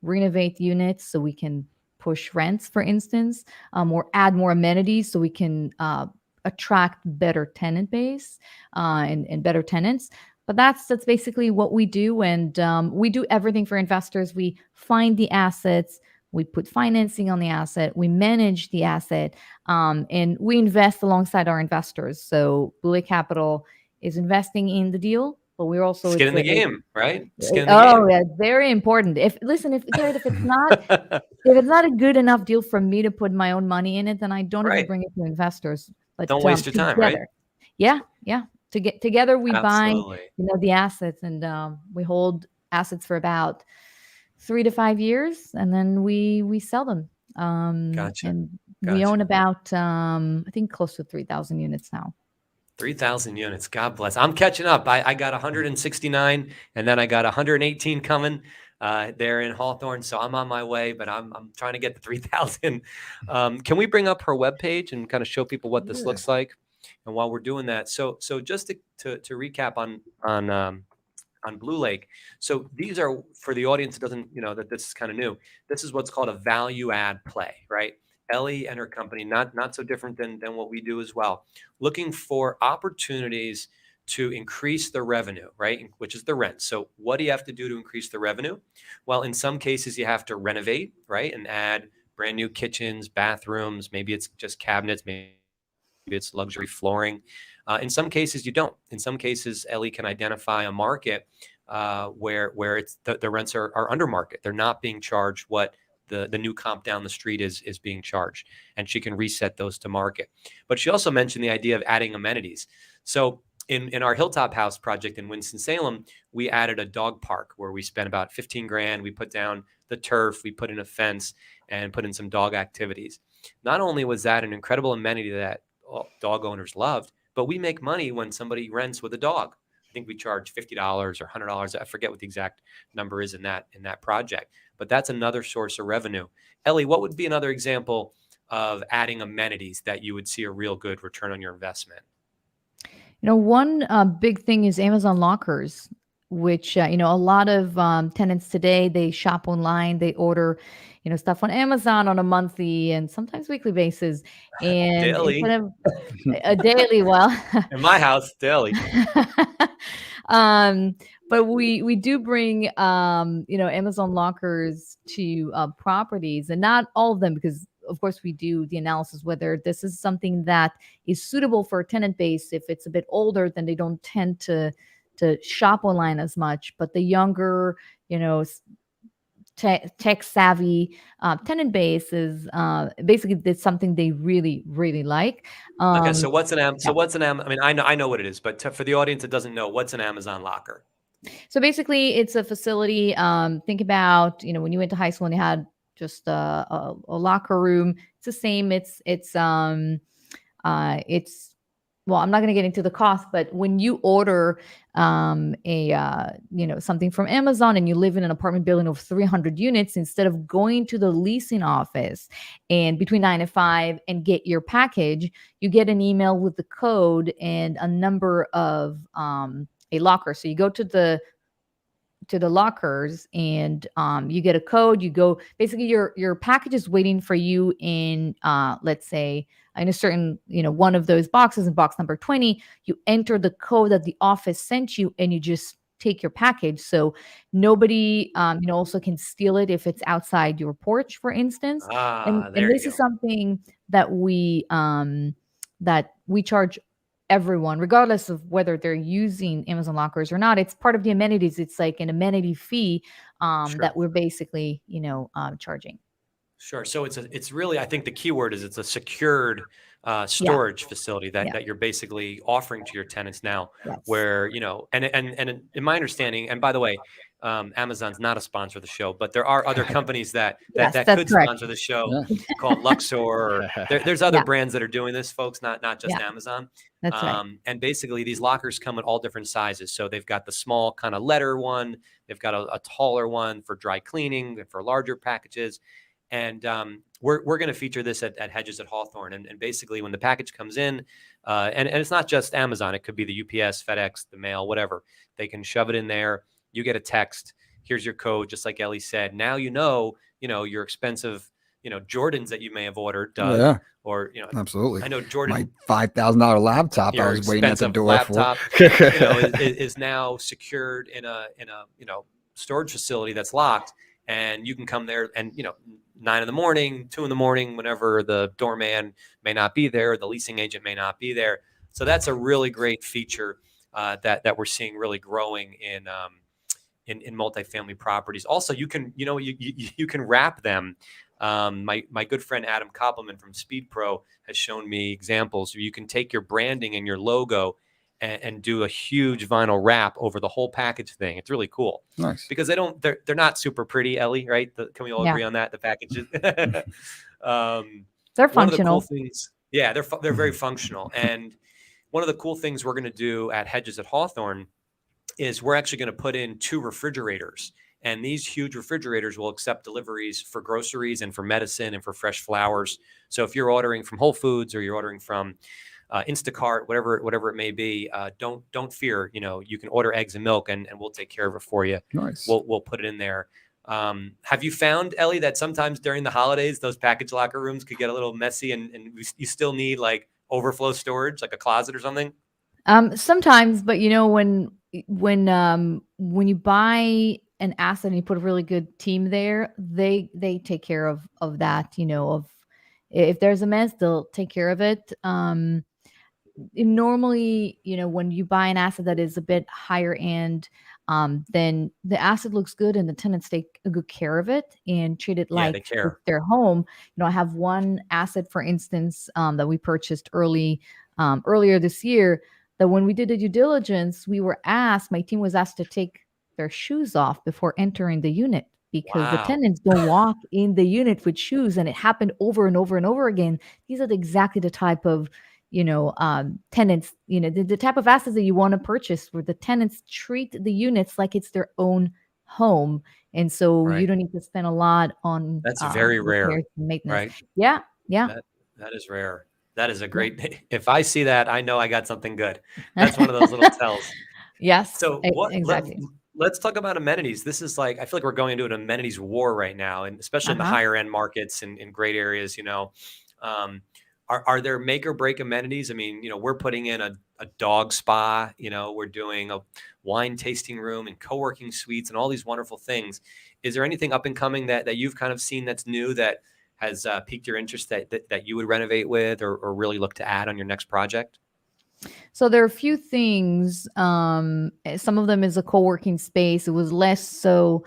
renovate units so we can push rents, for instance, or add more amenities so we can attract better tenant base and better tenants. But that's basically what we do. And we do everything for investors. We find the assets, we put financing on the asset, we manage the asset, and we invest alongside our investors. So Blue Lake Capital is investing in the deal, but we're also skin in the game, right? Skin in the game. Yeah, very important. If it's not a good enough deal for me to put my own money in it, then I don't even bring it to investors. But don't waste your time, right? Yeah. Together we buy, the assets, and we hold assets for about 3 to 5 years, and then we sell them. Gotcha. And we own about I think close to 3,000 units now. 3,000 units. God bless. I'm catching up. I got 169, and then I got 118 coming there in Hawthorne. So I'm on my way, but I'm trying to get to 3,000. Can we bring up her webpage and kind of show people what this looks like? And while we're doing that, so just to recap on Blue Lake. So these are, for the audience that doesn't, that this is kind of new. This is what's called a value add play, right? Ellie and her company, not so different than what we do as well, looking for opportunities to increase the revenue, right? Which is the rent. So what do you have to do to increase the revenue? Well, in some cases you have to renovate, right? And brand new kitchens, bathrooms. Maybe it's just cabinets. Maybe it's luxury flooring. In some cases, you don't. In some cases, Ellie can identify a market where it's the rents are under market. They're not being charged what the new comp down the street is being charged, and she can reset those to market. But she also mentioned the idea of adding amenities. So in our Hilltop House project in Winston-Salem, we added a dog park where we spent about 15 grand. We put down the turf, we put in a fence, and put in some dog activities. Not only was that an incredible amenity that dog owners loved, but we make money when somebody rents with a dog. I think we charge $50 or $100. I forget what the exact number is in that project, but that's another source of revenue. Ellie, what would be another example of adding amenities that you would see a real good return on your investment? One big thing is Amazon lockers, which, a lot of tenants today, they shop online, they order, stuff on Amazon on a monthly and sometimes weekly basis. And Daily. instead of a daily, well, in my house, daily. But we do bring, Amazon lockers to properties, and not all of them, because of course we do the analysis whether this is something that is suitable for a tenant base. If it's a bit older, then they don't tend to shop online as much. But the younger, tech savvy tenant base is basically it's something they really, really like. Okay, so what's an I mean, I know what it is, but for the audience that doesn't know, what's an Amazon locker? So basically, it's a facility. Think about, when you went to high school and you had just a locker room. It's the same. It's well, I'm not going to get into the cost, but when you order something from Amazon and you live in an apartment building of 300 units, instead of going to the leasing office and between 9 and 5 and get your package, you get an email with the code and a number of a locker. So you go to the lockers and you get a code. You go, basically your package is waiting for you in let's say in a certain, one of those boxes, in box number 20. You enter the code that the office sent you and you just take your package. So nobody also can steal it if it's outside your porch, for instance. And this is something that we charge everyone, regardless of whether they're using Amazon lockers or not. It's part of the amenities. It's like an amenity fee that we're basically, charging. Sure. So it's really, I think the key word is it's a secured storage facility that you're basically offering to your tenants now, where, and in my understanding, and by the way, Amazon's not a sponsor of the show, but there are other companies that could sponsor the show, called Luxor. Or there's other brands that are doing this, folks, not just Amazon. That's right. And basically these lockers come in all different sizes. So they've got the small kind of letter one, they've got a taller one for dry cleaning and for larger packages. And we're going to feature this at Hedges at Hawthorne. And basically when the package comes in, and it's not just Amazon, it could be the UPS, FedEx, the mail, whatever. They can shove it in there. You get a text. Here's your code, just like Ellie said. Now your expensive, Jordans that you may have ordered, Doug, or absolutely. I know Jordan, my $5,000 laptop I was waiting at the door laptop, for, is now secured in a storage facility that's locked, and you can come there and 9 in the morning, 2 in the morning, whenever the doorman may not be there, the leasing agent may not be there. So that's a really great feature that we're seeing really growing in multifamily properties. Also, you can you can wrap them. My good friend Adam Koppelman from Speed Pro has shown me examples where you can take your branding and your logo and do a huge vinyl wrap over the whole package thing. It's really cool. Nice. Because they're not super pretty, Ellie, right? Can we all agree on that? The packages. They're functional. One of the cool things, they're very functional. And one of the cool things we're going to do at Hedges at Hawthorne is we're actually going to put in 2 refrigerators. And these huge refrigerators will accept deliveries for groceries and for medicine and for fresh flowers. So if you're ordering from Whole Foods or you're ordering from Instacart, whatever it may be, don't fear. You can order eggs and milk, and we'll take care of it for you. Nice. We'll put it in there. Have you found, Ellie, that sometimes during the holidays, those package locker rooms could get a little messy, and you still need like overflow storage, like a closet or something? Sometimes, but when you buy an asset and you put a really good team there, they take care of that, of if there's a mess, they'll take care of it. Normally, when you buy an asset that is a bit higher end, then the asset looks good and the tenants take a good care of it and treat it Yeah, they like it's care. their home. I have one asset, for instance, that we purchased earlier this year, that when we did the due diligence, my team was asked to take their shoes off before entering the unit because the Wow. tenants don't walk in the unit with shoes, and it happened over and over and over again. These are exactly the type of tenants, the type of assets that you want to purchase, where the tenants treat the units like it's their own home. And so you Right. don't need to spend a lot on That's very rare, repairs and maintenance. right? Yeah. Yeah. That is rare. That is a Yeah. great. If I see that, I know I got something good. That's one of those little tells. Yes, So exactly. let's talk about amenities. This is like, I feel like we're going into an amenities war right now, and especially in the Uh-huh. higher end markets and in great areas. Um, are there make or break amenities? I mean, we're putting in a dog spa. We're doing a wine tasting room and co-working suites and all these wonderful things. Is there anything up and coming that you've kind of seen that's new that has piqued your interest that you would renovate with or really look to add on your next project? So there are a few things. Some of them is a co-working space. It was less so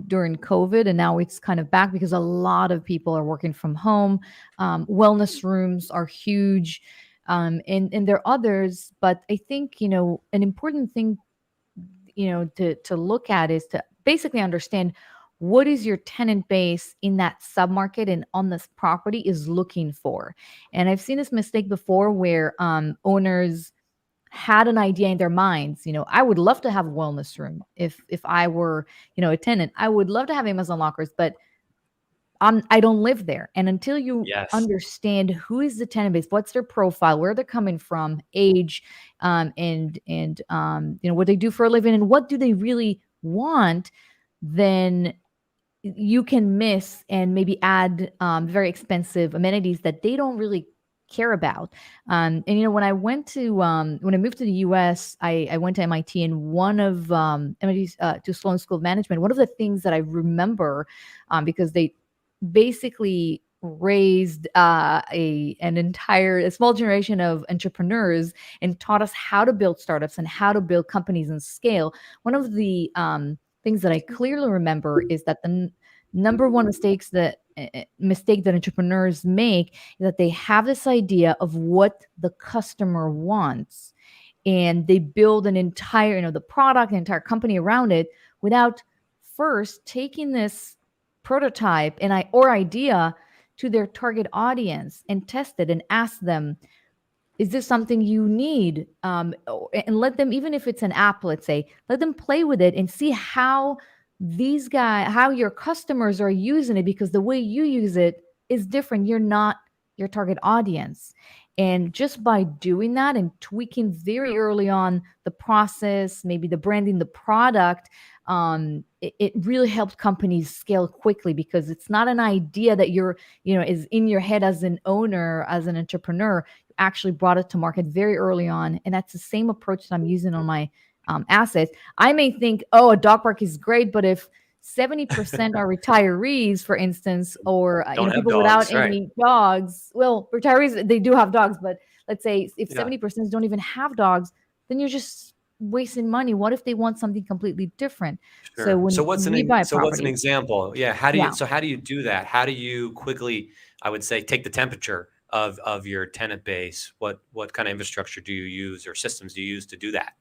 during COVID, and now it's kind of back because a lot of people are working from home. Wellness rooms are huge, and there are others. But I think an important thing to look at is to basically understand what is your tenant base in that submarket and on this property is looking for. And I've seen this mistake before where owners had an idea in their minds. I would love to have a wellness room if I were, a tenant. I would love to have Amazon lockers, but I don't live there. And until you Yes. understand who is the tenant base, what's their profile, where they're coming from, age, and what they do for a living, and what do they really want, then you can miss and maybe add very expensive amenities that they don't really care about. And when I moved to the US, I went to MIT, and one of MIT's to Sloan School of Management. One of the things that I remember, because they basically raised a small generation of entrepreneurs and taught us how to build startups and how to build companies and scale. One of the things that I clearly remember is that the number one mistake that entrepreneurs make is that they have this idea of what the customer wants, and they build an entire, the product, an entire company around it, without first taking this prototype or idea to their target audience and test it and ask them, is this something you need? And let them, even if it's an app, let's say, let them play with it and see how how your customers are using it, because the way you use it is different. You're not your target audience. And just by doing that and tweaking very early on the process, maybe the branding, the product, it really helps companies scale quickly, because it's not an idea that is in your head as an owner, as an entrepreneur. You actually brought it to market very early on. And that's the same approach that I'm using on my assets. I may think, oh, a dog park is great, but if 70% are retirees, for instance, or Don't have people without dogs, right? any dogs. Well, retirees, they do have dogs, but let's say if Yeah. 70% don't even have dogs, then you're just wasting money. What if they want something completely different? So Sure. when we buy What's an property, example? Yeah. yeah. How do you do that? How do you quickly, I would say, take the temperature of your tenant base? What kind of infrastructure do you use or systems do you use to do that?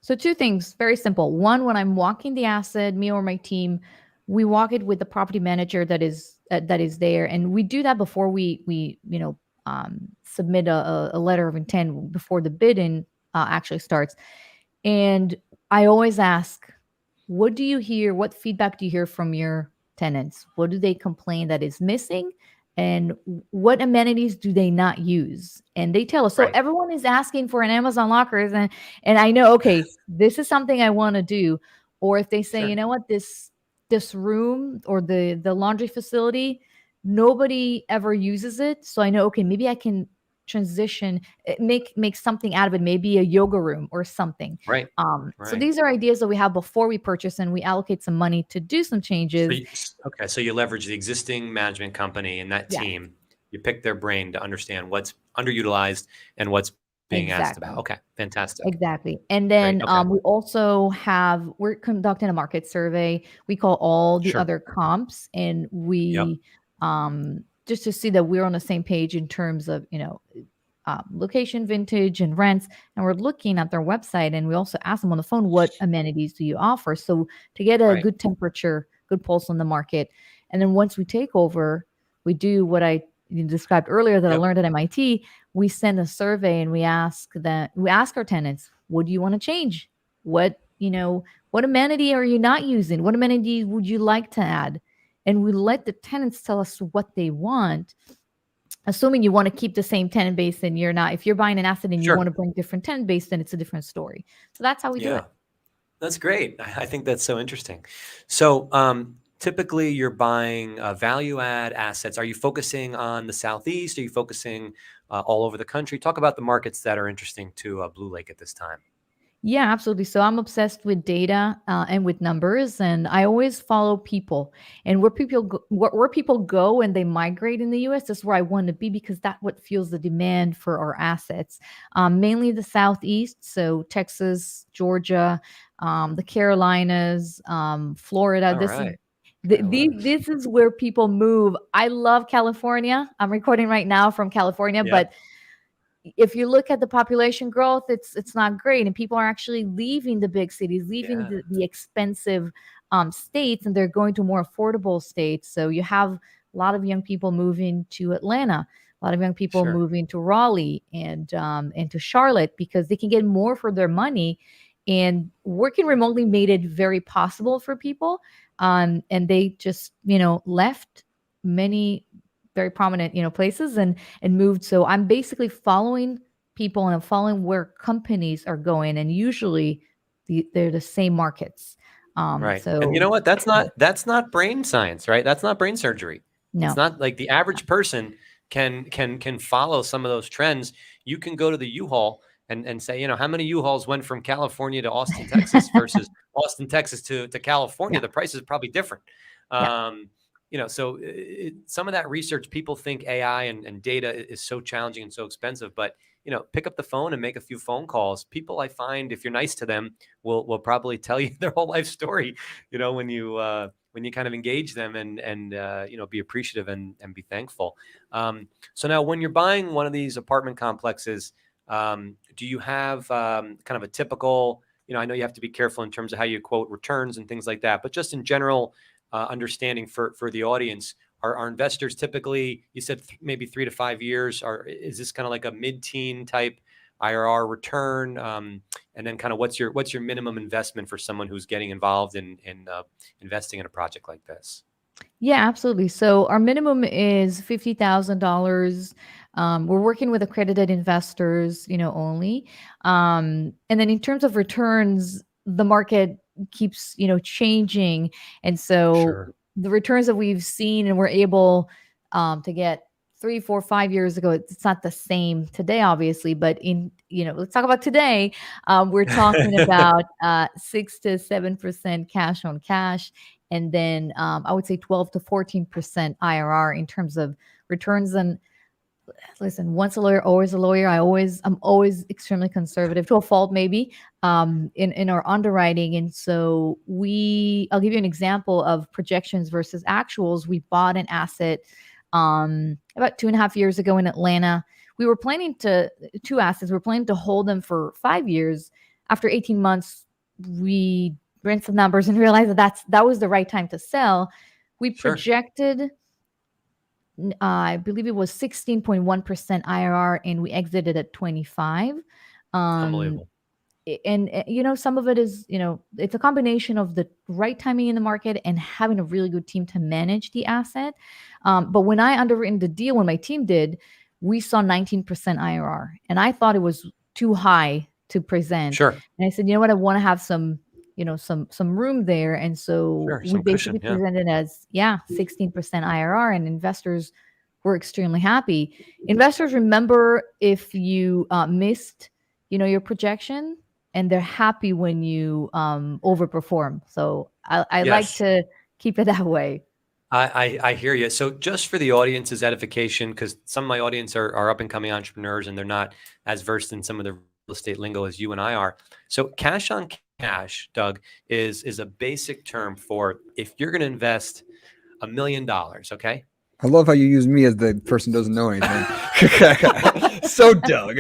So two things, very simple. One, when I'm walking the asset, me or my team, we walk it with the property manager that is there, and we do that before we submit a letter of intent, before the bidding actually starts. And I always ask, what do you hear? What feedback do you hear from your tenants? What do they complain that is missing? And what amenities do they not use? And they tell us. So Right. everyone is asking for an Amazon lockers, and I know, okay, this is something I want to do. Or if they say, Sure. you know what, this room or the laundry facility, nobody ever uses it. So I know, okay, maybe I can transition, make something out of it, maybe a yoga room or something. Right. So Right. these are ideas that we have before we purchase, and we allocate some money to do some So changes. okay, so you leverage the existing management company and that Yeah, team. You pick their brain to understand what's underutilized and what's being asked about. exactly. Okay, fantastic. Exactly. And Great. then Okay, we're conducting a market survey. We call all the sure. other comps, and Yep. we just to see that we're on the same page in terms of, location, vintage, and rents. And we're looking at their website, and we also ask them on the phone, what amenities do you offer? So to get a Right. good temperature, good pulse on the market. And then once we take over, we do what I described earlier that I Yep. learned at MIT. We send a survey and we ask our tenants, what do you want to change? What amenity are you not using? What amenity would you like to add? And we let the tenants tell us what they want, assuming you want to keep the same tenant base and you're not. If you're buying an asset and you want Sure. to bring different tenant base, then it's a different story. So that's how we do Yeah. it. That's great. I think that's so interesting. So, typically, you're buying value add assets. Are you focusing on the Southeast? Are you focusing all over the country? Talk about the markets that are interesting to Blue Lake at this time. Yeah, absolutely. So I'm obsessed with data and with numbers, and I always follow people. And where people go and they migrate in the U.S. is where I want to be, because that's what fuels the demand for our assets. Mainly the Southeast, so Texas, Georgia, the Carolinas, Florida. All This is right. Carolinas. this is where people move. I love California. I'm recording right now from California, Yep. but if you look at the population growth, it's not great, and people are actually leaving the big cities, leaving Yeah. the expensive states, and they're going to more affordable states. So you have a lot of young people moving to Atlanta, a lot of young people Sure. moving to Raleigh and to Charlotte, because they can get more for their money. And working remotely made it very possible for people, and they just left many very prominent places and moved. So I'm basically following people, and I'm following where companies are going, and usually they're the same markets. Right. And you So know what? That's not brain science, right? That's not brain surgery. It's no, not like the average person can follow some of those trends. You can go to the U-Haul and say, how many U-Hauls went from California to Austin, Texas versus Austin, Texas to California. yeah, The price is probably different. yeah, So some of that research, people think AI and data is so challenging and so expensive, but pick up the phone and make a few phone calls. People, I find, if you're nice to them, will probably tell you their whole life story. When you kind of engage them and be appreciative and be thankful. So now, when you're buying one of these apartment complexes, do you have kind of a typical? I know you have to be careful in terms of how you quote returns and things like that, but just in general, understanding for the audience. Are investors typically, you said maybe 3 to 5 years, or is this kind of like a mid-teen type IRR return? And then kind of what's your minimum investment for someone who's getting involved in investing in a project like this? yeah, absolutely. So our minimum is $50,000. We're working with accredited investors, only. And then in terms of returns, the market keeps, changing, and so Sure. the returns that we've seen and we're able to get 3, 4, 5 years ago, it's not the same today, obviously. But let's talk about today. We're talking about 6 to 7% cash on cash, and then I would say 12 to 14% IRR in terms of returns. And listen, once a lawyer, always a lawyer. I'm always extremely conservative, to a fault maybe, in our underwriting. And so I'll give you an example of projections versus actuals. We bought an asset about 2.5 years ago in Atlanta. We were planning two assets. We were planning to hold them for 5 years. After 18 months, we ran some numbers and realized that was the right time to sell. We Sure. projected, I believe it was 16.1% IRR, and we exited at 25. Unbelievable. And some of it is, it's a combination of the right timing in the market and having a really good team to manage the asset. But when I underwritten the deal, when my team did, we saw 19% IRR, and I thought it was too high to present. Sure. And I said, you know what, I want to have some room there. And so Sure. we Some cushion. basically Yeah. presented as 16% IRR, and investors we're extremely happy. Investors remember if you missed, your projection, and they're happy when you overperform. So I like Yes. to keep it that way. I hear you. So just for the audience's edification, because some of my audience are up and coming entrepreneurs and they're not as versed in some of the real estate lingo as you and I are. So cash on cash, Doug, is a basic term for if you're going to invest $1 million, okay? I love how you use me as the person who doesn't know anything. So, Doug.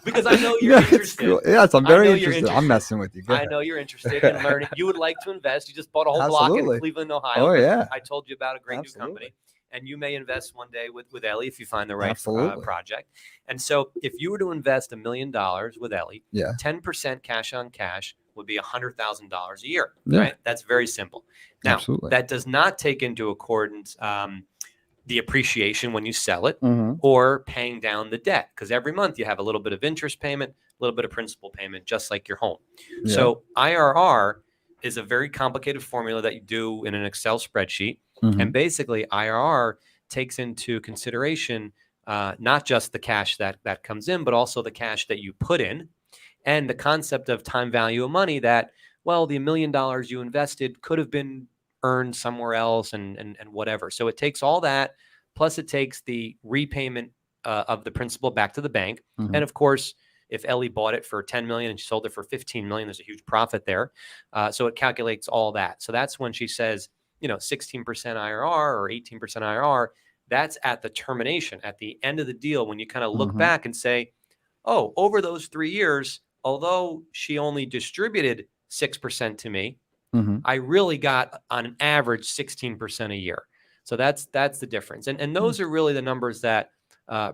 Because I know you're interested. Cool. Yes, I'm very interested. I'm messing with you. I know you're interested in learning. You would like to invest. You just bought a whole block in Cleveland, Ohio. Oh, yeah. I told you about a great new company. And you may invest one day with Ellie if you find the right project. And so if you were to invest $1 million with Ellie, 10% cash on cash would be $100,000 a year, right? That's very simple. Now, that does not take into accordance the appreciation when you sell it or paying down the debt, because every month you have a little bit of interest payment, a little bit of principal payment, just like your home. So IRR is a very complicated formula that you do in an Excel spreadsheet. And basically IRR takes into consideration not just the cash that comes in, but also the cash that you put in, and the concept of time value of money that, well, the $1 million you invested could have been earned somewhere else and whatever. So it takes all that, plus it takes the repayment of the principal back to the bank. And of course, if Ellie bought it for 10 million and she sold it for 15 million, there's a huge profit there. So it calculates all that. So that's when she says, 16% IRR or 18% IRR, that's at the termination, at the end of the deal, when you kind of look back and say, oh, over those 3 years, although she only distributed 6% to me, I really got on an average 16% a year. So that's the difference. And those are really the numbers that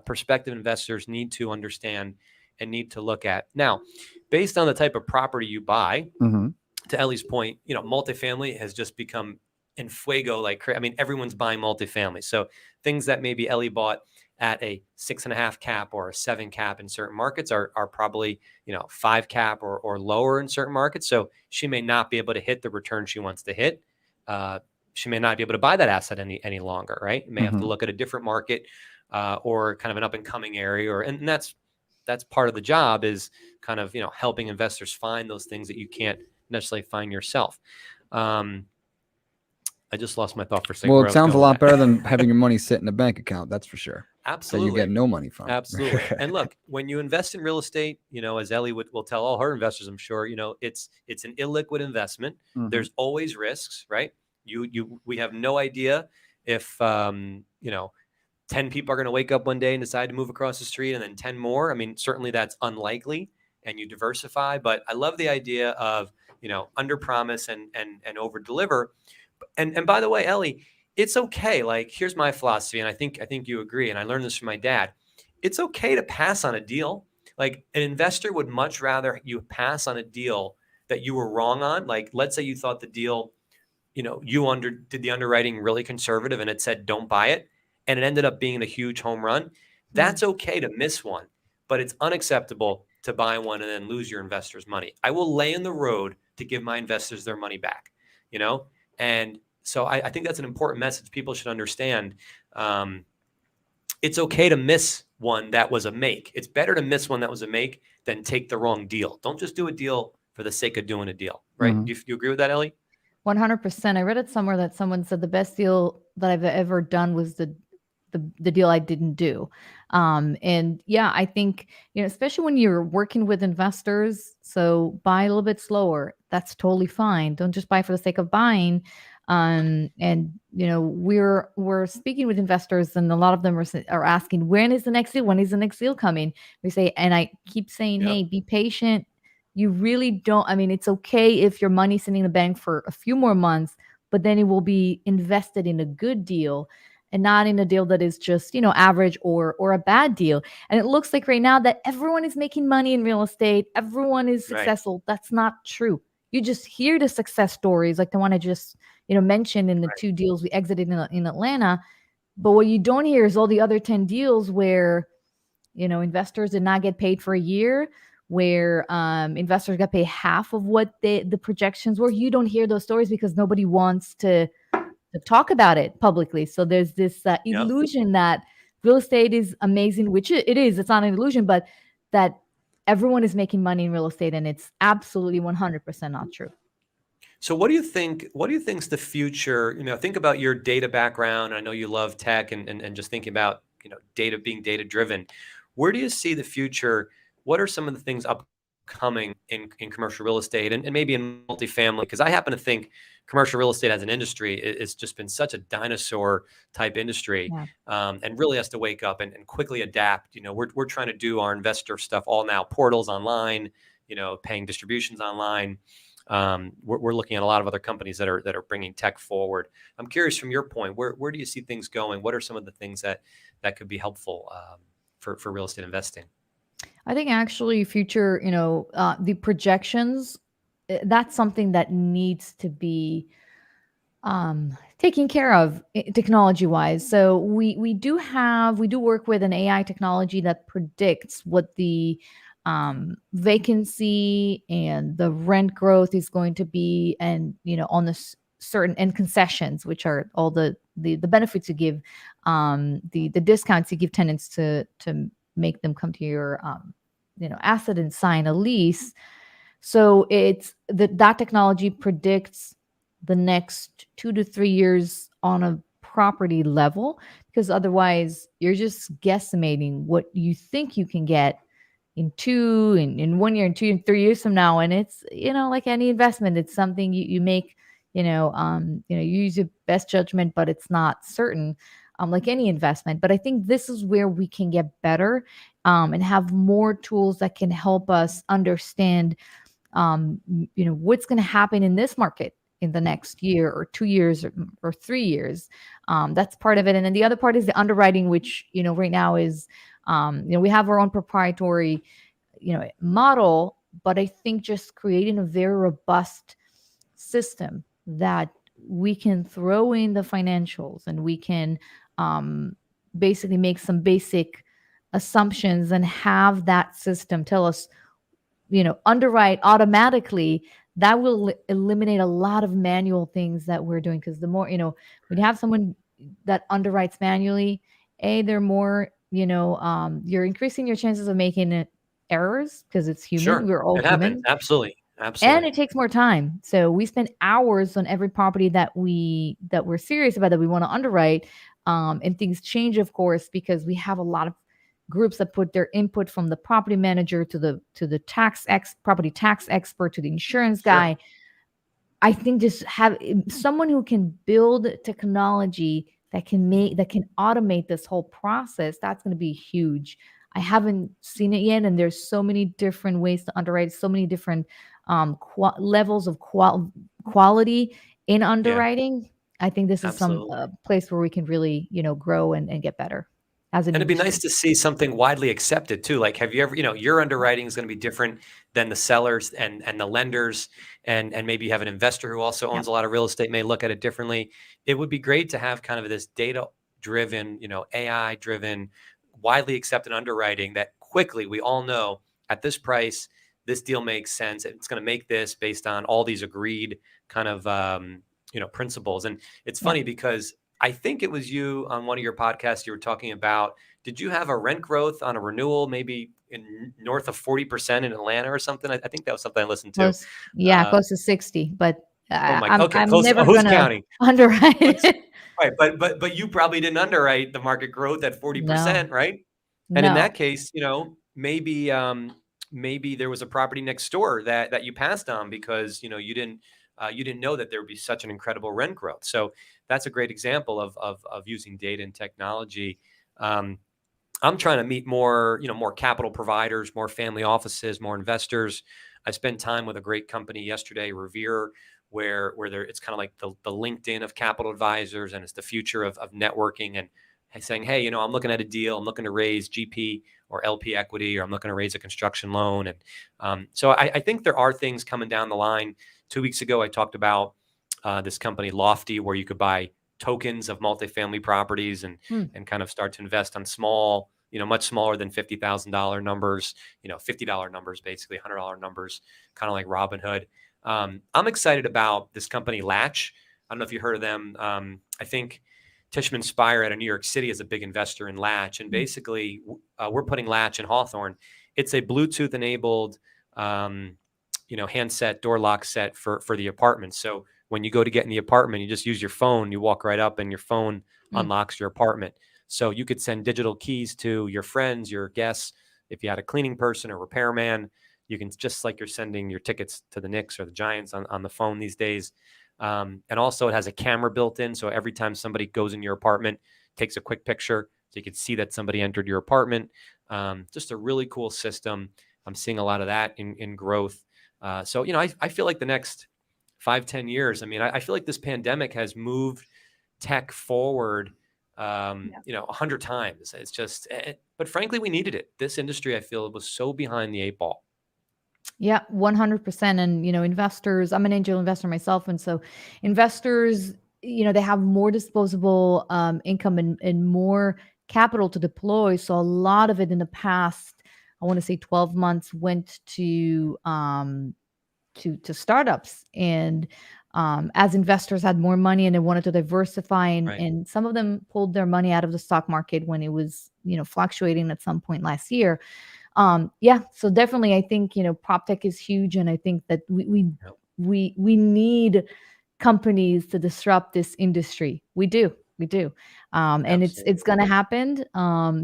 prospective investors need to understand and need to look at. Now, based on the type of property you buy, to Ellie's point, multifamily has just become in fuego like crazy. I mean, everyone's buying multifamily. So things that maybe Ellie bought at a 6.5 cap or a 7 cap in certain markets are probably 5 cap or lower in certain markets. So she may not be able to hit the return she wants to hit. She may not be able to buy that asset any longer, right? You may have to look at a different market or kind of an up and coming area, and that's part of the job, is kind of helping investors find those things that you can't necessarily find yourself. I just lost my thought for a second. Well, it sounds a lot better than having your money sit in a bank account. That's for sure. Absolutely. That you get no money from. Absolutely. And look, when you invest in real estate, as Ellie will tell all her investors, I'm sure, it's an illiquid investment. There's always risks, right? We have no idea if 10 people are going to wake up one day and decide to move across the street, and then 10 more. I mean, certainly that's unlikely, and you diversify. But I love the idea of under promise and over deliver. And by the way, Ellie, it's okay. Like, here's my philosophy, and I think you agree. And I learned this from my dad. It's okay to pass on a deal. Like, an investor would much rather you pass on a deal that you were wrong on. Like, let's say you thought the deal, you did the underwriting really conservative, and it said don't buy it, and it ended up being a huge home run. That's okay to miss one, but it's unacceptable to buy one and then lose your investors' money. I will lay in the road to give my investors their money back. And so I think that's an important message people should understand. It's okay to miss one that was a make. It's better to miss one that was a make than take the wrong deal. Don't just do a deal for the sake of doing a deal, right? Do you agree with that, Ellie? 100%. I read it somewhere that someone said the best deal that I've ever done was the deal I didn't do. And yeah, I think, especially when you're working with investors, so buy a little bit slower. That's totally fine. Don't just buy for the sake of buying. And we're speaking with investors, and a lot of them are asking, when is the next deal? When is the next deal coming? We say, and I keep saying, hey, be patient. You really don't. I mean, it's okay if your money's sitting in the bank for a few more months, but then it will be invested in a good deal and not in a deal that is just, average or a bad deal. And it looks like right now that everyone is making money in real estate. Everyone is successful. Right. That's not true. You just hear the success stories, like the one I just, mentioned in the 2 deals we exited in Atlanta. But what you don't hear is all the other 10 deals where, investors did not get paid for a year, where investors got paid half of what the projections were. You don't hear those stories because nobody wants to to talk about it publicly. So there's this Yep. illusion that real estate is amazing, which it is. It's not an illusion, but that everyone is making money in real estate, and it's absolutely 100% not true. So what do you think? What do you think's the future? Think about your data background. I know you love tech and just thinking about data, being data driven. Where do you see the future? What are some of the things upcoming in commercial real estate and maybe in multifamily? Because I happen to think commercial real estate as an industry it's just been such a dinosaur type industry, Yeah. and really has to wake up and quickly adapt. We're trying to do our investor stuff all now, portals online, paying distributions online. We're looking at a lot of other companies that are bringing tech forward. I'm curious from your point, where do you see things going? What are some of the things that could be helpful for real estate investing? I think actually future, the projections, that's something that needs to be taken care of technology wise. So we do work with an AI technology that predicts what the vacancy and the rent growth is going to be, and on the certain and concessions, which are all the benefits you give, the discounts you give tenants to make them come to your asset and sign a lease. So it's that technology predicts the next 2 to 3 years on a property level, because otherwise you're just guesstimating what you think you can get in 1 year and 2 and 3 years from now. And it's, like any investment, it's something you make, you use your best judgment, but it's not certain, like any investment. But I think this is where we can get better, and have more tools that can help us understand, what's going to happen in this market in the next year or 2 years or 3 years. That's part of it. And then the other part is the underwriting, which, right now is, we have our own proprietary, model, but I think just creating a very robust system that we can throw in the financials, and we can basically make some basic assumptions and have that system tell us, underwrite automatically. That will eliminate a lot of manual things that we're doing. Because the more, when you have someone that underwrites manually, they're more, you're increasing your chances of making errors, because it's human. Sure. We're all It happens. human. Absolutely. And Absolutely. it takes more time. So we spend hours on every property that we're serious about, that we want to underwrite. And things change, of course, because we have a lot of groups that put their input, from the property manager to the property tax expert to the insurance guy. I think just have someone who can build technology that can automate this whole process. That's going to be huge. I haven't seen it yet, and there's so many different ways to underwrite, so many different levels of quality in underwriting. I think this is some Absolutely. place where we can really, grow and get better as an And it'd be industry. nice to see something widely accepted too. Like, have you ever, your underwriting is going to be different than the sellers and the lenders, and maybe you have an investor who also owns Yep. a lot of real estate, may look at it differently. It would be great to have kind of this data driven, AI driven, widely accepted underwriting that quickly we all know at this price, this deal makes sense. It's going to make this based on all these agreed kind of, principles. And it's Yep. funny because I think it was you on one of your podcasts, you were talking about, did you have a rent growth on a renewal, maybe in north of 40% in Atlanta or something? I think that was something I listened to. Close to 60, but Oh my, I'm okay, I'm close. never Who's gonna counting? underwrite But, it. right, but you probably didn't underwrite the market growth at 40%, No, right? And in no. that case, maybe there was a property next door that you passed on because you didn't know that there would be such an incredible rent growth. So that's a great example of using data and technology. I'm trying to meet more capital providers, more family offices, more investors. I spent time with a great company yesterday, Revere, where it's kind of like the LinkedIn of capital advisors, and it's the future of networking and saying, hey, I'm looking at a deal, I'm looking to raise GP or LP equity, or I'm looking to raise a construction loan. And so I think there are things coming down the line. 2 weeks ago, I talked about this company Lofty, where you could buy tokens of multifamily properties and kind of start to invest on small, much smaller than $50,000 numbers, $50 numbers, basically $100 numbers, kind of like Robinhood. I'm excited about this company Latch. I don't know if you heard of them. I think Tishman Speyer out of New York City is a big investor in Latch. And basically, we're putting Latch in Hawthorne. It's a Bluetooth enabled, handset door lock set for the apartment. So when you go to get in the apartment, you just use your phone. You walk right up and your phone unlocks your apartment. So you could send digital keys to your friends, your guests. If you had a cleaning person or repairman, you can, just like you're sending your tickets to the Knicks or the Giants on the phone these days. And also it has a camera built in. So every time somebody goes in your apartment, takes a quick picture, so you can see that somebody entered your apartment. Just a really cool system. I'm seeing a lot of that in growth. So, I feel like the next 5-10 years, I feel like this pandemic has moved tech forward, 100 times. It's just, but frankly, we needed it. This industry, I feel, was so behind the 8 ball. Yeah, 100%. And, investors, I'm an angel investor myself. And so investors, they have more disposable income and more capital to deploy. So a lot of it in the past, I want to say 12 months went to startups. And as investors had more money and they wanted to diversify, and some of them pulled their money out of the stock market when it was, fluctuating at some point last year. So definitely, I think, prop tech is huge. And I think that we need companies to disrupt this industry. We do. And it's going to happen.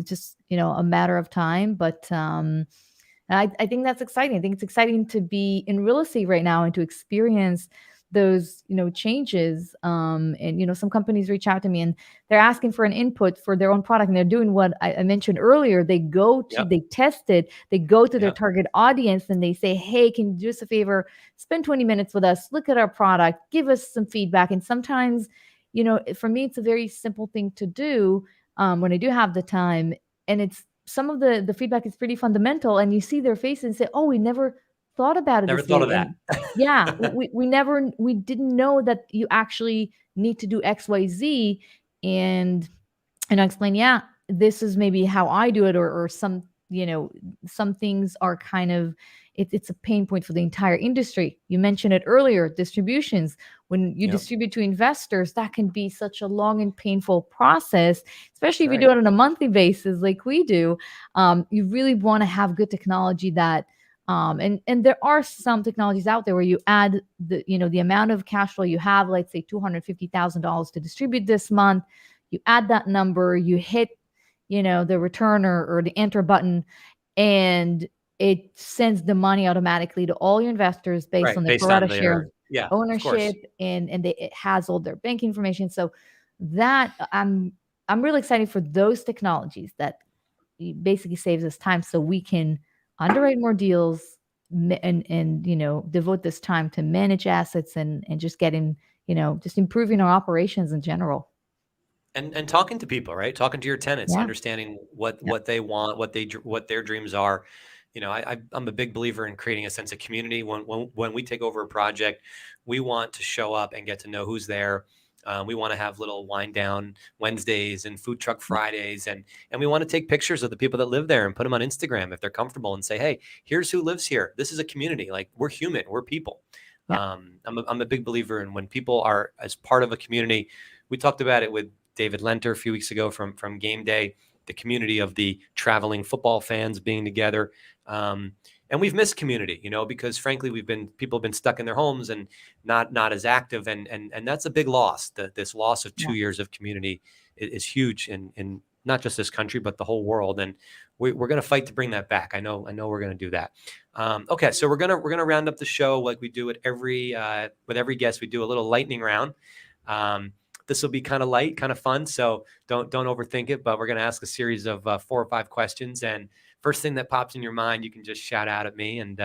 Just, a matter of time. But I think that's exciting. I think it's exciting to be in real estate right now and to experience those, changes. And, some companies reach out to me and they're asking for an input for their own product. And they're doing what I mentioned earlier. They go to, they test it, they go to their target audience and they say, hey, can you do us a favor? Spend 20 minutes with us, look at our product, give us some feedback. And sometimes, for me, it's a very simple thing to do when I do have the time. And it's, some of the feedback is pretty fundamental, and you see their faces and say, oh, we never thought about it. Never thought of that. we didn't know that you actually need to do XYZ. And I explain, this is maybe how I do it, or some, some things are kind of, it's a pain point for the entire industry. You mentioned it earlier, distributions. When you distribute to investors, that can be such a long and painful process, especially if you do it on a monthly basis like we do. You really want to have good technology that, and there are some technologies out there where you add the amount of cash flow you have, let's say $250,000 to distribute this month. You add that number, you hit, the return or the enter button, and it sends the money automatically to all your investors based on the pro rata share of ownership, and it has all their bank information. So that I'm really excited for those technologies that basically saves us time, so we can underwrite more deals and devote this time to manage assets and just getting, just improving our operations in general. And talking to people, right? Talking to your tenants, understanding what they want, what their dreams are. I'm a big believer in creating a sense of community. When we take over a project, we want to show up and get to know who's there. We want to have little wind down Wednesdays and food truck Fridays, and we want to take pictures of the people that live there and put them on Instagram if they're comfortable, and say, hey, here's who lives here. This is a community. Like, we're human, we're people. I'm a big believer in when people are as part of a community. We talked about it with David Lenter a few weeks ago from Game Day, the community of the traveling football fans being together. And we've missed community, because frankly, people have been stuck in their homes and not as active. And that's a big loss. This loss of 2 years of community is huge in not just this country, but the whole world. And we're going to fight to bring that back. I know we're going to do that. Okay. So we're going to round up the show like we do with every guest. We do a little lightning round. This will be kind of light, kind of fun. So don't overthink it, but we're going to ask a series of 4 or 5 questions. And first thing that pops in your mind, you can just shout out at me. And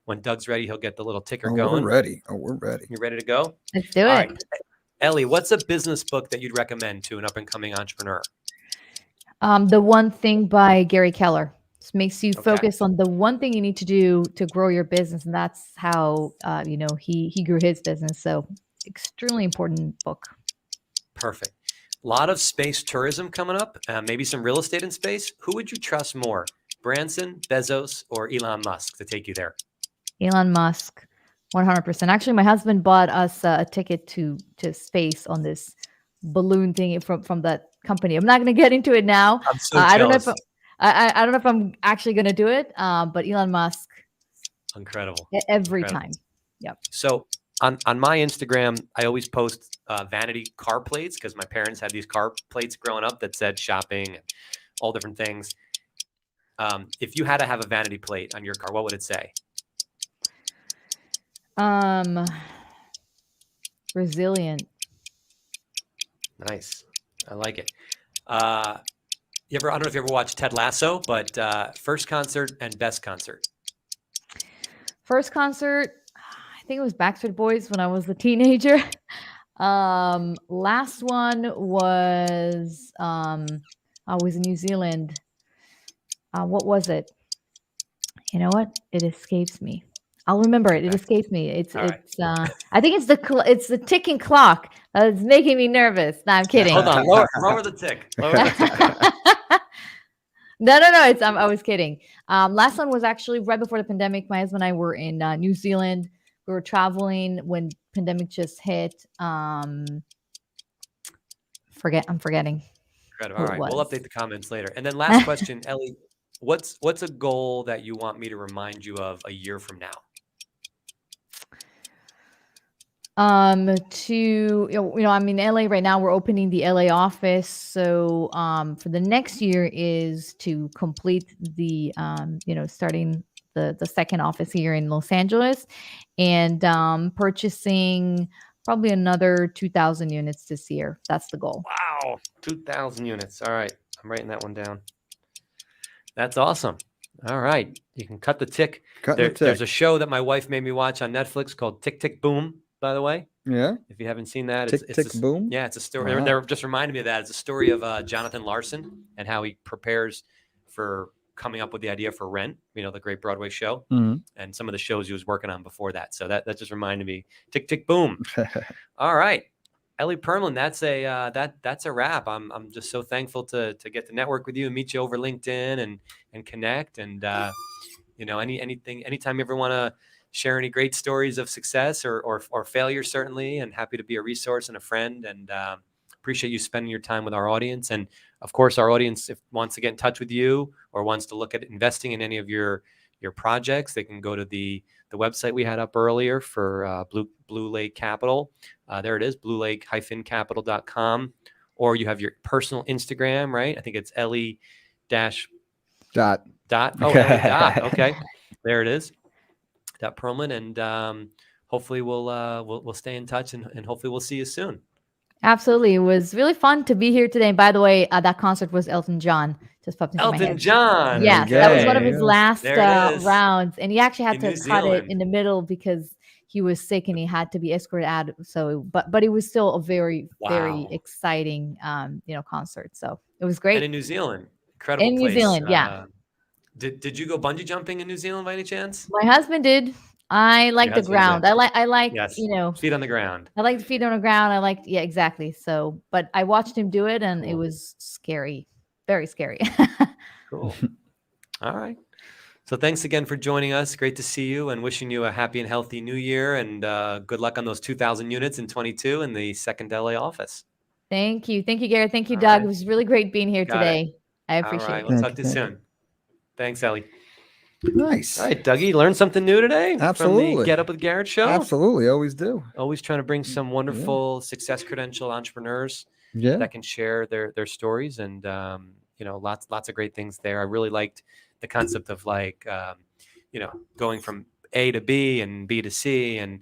when Doug's ready, he'll get the little ticker going. We're ready. We're ready. You ready to go? Let's do it. All right. Ellie, what's a business book that you'd recommend to an up-and-coming entrepreneur? The One Thing by Gary Keller. This makes you focus on the one thing you need to do to grow your business. And that's how, he grew his business. So extremely important book. Perfect. A lot of space tourism coming up, maybe some real estate in space. Who would you trust more, Branson, Bezos, or Elon Musk to take you there? Elon Musk. 100%. Actually, my husband bought us a ticket to space on this balloon thing from that company. I'm not going to get into it now. I'm so I don't know if jealous. I don't know if I'm actually going to do it. But Elon Musk, Incredible. every Incredible. time. Yep. So on my Instagram, I always post vanity car plates because my parents had these car plates growing up that said shopping and all different things. If you had to have a vanity plate on your car, what would it say? Resilient. Nice. I like it. I don't know if you ever watched Ted Lasso, but first concert and best concert. First concert, I think it was Backstreet Boys when I was a teenager. Last one was I was in New Zealand. What was it? You know what? It escapes me. I'll remember it. It escapes me. It's All right. I think it's the ticking clock that's making me nervous. No, I'm kidding. Hold on. Lower the tick. Lower the tick. No. I was kidding. Last one was actually right before the pandemic. My husband and I were in New Zealand. We were traveling when pandemic just hit. I'm forgetting. Incredible. All right. We'll update the comments later. And then last question, Ellie, what's a goal that you want me to remind you of a year from now? I'm in LA right now. We're opening the LA office. So for the next year is to complete the starting the second office here in Los Angeles and purchasing probably another 2,000 units this year. That's the goal. Wow. 2,000 units. All right. I'm writing that one down. That's awesome. All right. You can cut the tick. There's a show that my wife made me watch on Netflix called Tick, Tick, Boom, by the way. Yeah. If you haven't seen that, Tick, Tick, Boom. Yeah, it's a story. Wow. They're just reminded me of that. It's a story of Jonathan Larson and how he prepares for coming up with the idea for Rent, the great Broadway show, and some of the shows he was working on before that. So that just reminded me. Tick, tick, boom. All right. Ellie Perlman, that's a wrap. I'm just so thankful to get to network with you and meet you over LinkedIn and connect. And anytime you ever want to share any great stories of success or failure, certainly, and happy to be a resource and a friend. And appreciate you spending your time with our audience. And of course, our audience, if wants to get in touch with you or wants to look at investing in any of your projects, they can go to the website we had up earlier for Blue Lake Capital. There it is, bluelake-capital.com. Or you have your personal Instagram, right? I think it's Ellie dot. Oh, Ellie dot. Okay, there it is. Dot Perlman, and hopefully we'll stay in touch, and hopefully we'll see you soon. Absolutely. It was really fun to be here today. And by the way, that concert was Elton John. Just popped into my head. Elton John. Yes, that was one of his last There it is. rounds. And he actually had In to New cut Zealand. it in the middle because he was sick and he had to be escorted out. So, but it was still a very, very exciting, concert. So it was great. And in New Zealand, incredible In New place. Zealand, yeah. Did you go bungee jumping in New Zealand by any chance? My husband did. I like the husband ground. did. I like, Yes. feet on the ground. I like the feet on the ground. Yeah, exactly. So, but I watched him do it and it was scary, very scary. Cool. All right. So thanks again for joining us. Great to see you and wishing you a happy and healthy new year and good luck on those 2,000 units in 22 in the second LA office. Thank you. Thank you, Garrett. Thank you, All Doug. right. It was really great being here Got today. I appreciate All right. it. We'll talk to you soon. Thanks, Ellie. Nice. All right, Dougie, learn something new today? Absolutely. From the Get Up with Garrett show? Absolutely. Always do. Always trying to bring some wonderful success credential entrepreneurs Yeah. that can share their stories and, lots of great things there. I really liked the concept of going from A to B and B to C. And,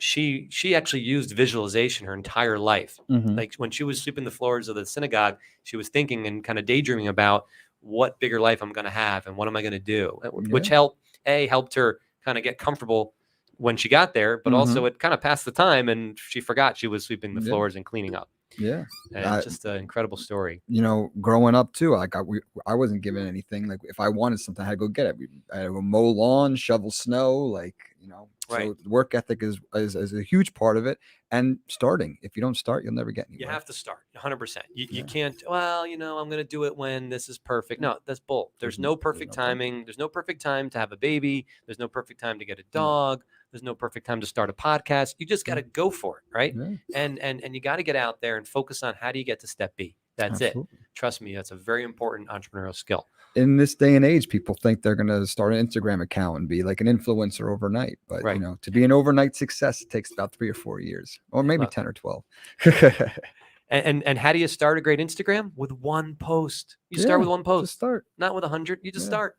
she actually used visualization her entire life. Mhm. Like when she was sweeping the floors of the synagogue, she was thinking and kind of daydreaming about what bigger life I'm going to have and what am I going to do, which helped her kind of get comfortable when she got there, but also it kind of passed the time and she forgot she was sweeping the floors and cleaning up. Yeah. And it's just an incredible story. Growing up too, I wasn't given anything. Like if I wanted something, I had to go get it. I had to go mow lawn, shovel snow, So work ethic is a huge part of it. And starting, if you don't start, you'll never get anywhere. You have to start 100%. You can't, I'm going to do it when this is perfect. No, that's bull. There's no perfect timing. There's no perfect time to have a baby. There's no perfect time to get a dog. There's no perfect time to start a podcast. You just got to go for it, right? Yeah. And you got to get out there and focus on how do you get to step B. That's Absolutely. it. Trust me, that's a very important entrepreneurial skill. In this day and age, people think they're going to start an Instagram account and be like an influencer overnight. But, Right. you know, to be an overnight success, it takes about 3 or 4 years, or maybe Look. 10 or 12. And how do you start a great Instagram? With one post. You start with one post, Just start. not with 100. You just Yeah. start.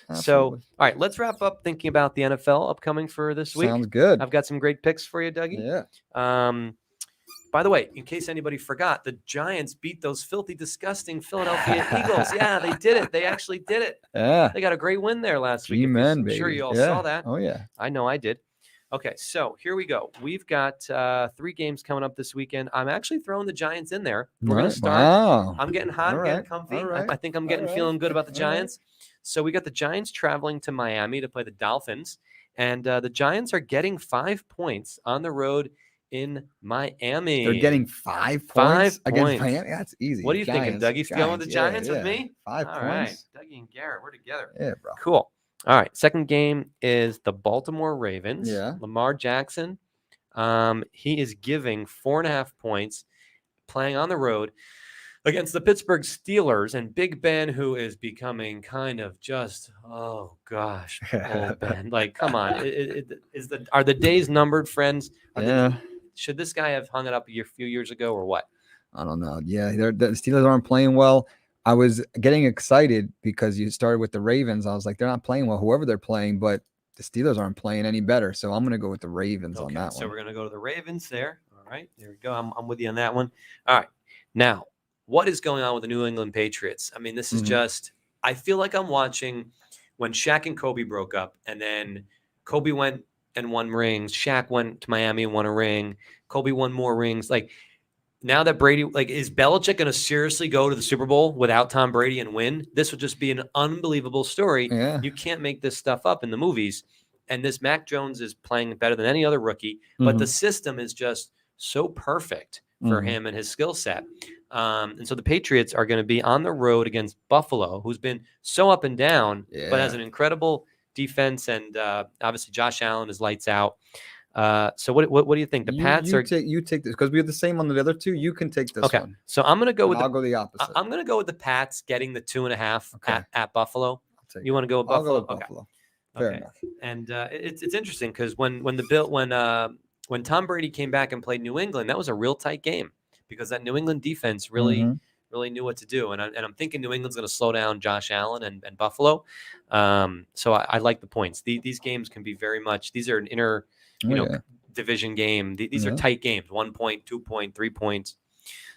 Absolutely. So, all right, let's wrap up thinking about the NFL upcoming for this week. Sounds good. I've got some great picks for you, Dougie. Yeah. By the way, in case anybody forgot, the Giants beat those filthy, disgusting Philadelphia Eagles. Yeah, they did it. They actually did it. Yeah. They got a great win there last week. G-men, I'm baby. sure you all Yeah. saw that. Oh, yeah. I know I did. Okay, so here we go. We've got 3 games coming up this weekend. I'm actually throwing the Giants in there. We're going to start. Wow. I'm getting hot, All getting right, comfy. all right, I think I'm all getting right, feeling good about the all right. Giants. So we got the Giants traveling to Miami to play the Dolphins. And the Giants are getting 5 points on the road in Miami. They're getting 5 5 points against points. Miami. That's easy. What are you thinking, Giants, Dougie? Going with the Giants yeah, with me? 5 All right, points. Dougie and Garrett, we're together. Yeah, bro. Cool. All right. Second game is the Baltimore Ravens. Yeah. Lamar Jackson. He is giving 4.5 points playing on the road against the Pittsburgh Steelers, and Big Ben, who is becoming kind of just, oh gosh, old Ben. Like, come on. Are the days numbered, friends? Yeah. Should this guy have hung it up a few years ago or what? I don't know. Yeah, the Steelers aren't playing well. I was getting excited because you started with the Ravens. I was like, they're not playing well, whoever they're playing, but the Steelers aren't playing any better. So I'm going to go with the Ravens on that So one. we're going to go to the Ravens there. All right, there we go. I'm with you on that one. All right. Now, what is going on with the New England Patriots? I mean, this is just, I feel like I'm watching when Shaq and Kobe broke up, and then Kobe went and won rings. Shaq went to Miami and won a ring. Kobe won more rings. Like, now that Brady, like, is Belichick going to seriously go to the Super Bowl without Tom Brady and win? This would just be an unbelievable story. Yeah. You can't make this stuff up in the movies. And this Mac Jones is playing better than any other rookie, but the system is just so perfect for him and his skill set. And so the Patriots are going to be on the road against Buffalo, who's been so up and down, but has an incredible defense. And obviously Josh Allen is lights out. So what do you think? The Pats you take this because we have the same on the other two. You can take this one. So I'm going to go with I'll go the opposite. I'm going to go with the Pats getting the 2.5 at Buffalo. You want to go with I'll Buffalo? go with Buffalo. Fair enough. And it's interesting because when Tom Brady came back and played New England, that was a real tight game because that New England defense really knew what to do. And I'm thinking New England's going to slow down Josh Allen and Buffalo. So I like the points. These games can be very much. These are an inner division game. These are tight games. 1 point, 2 point, 3 points.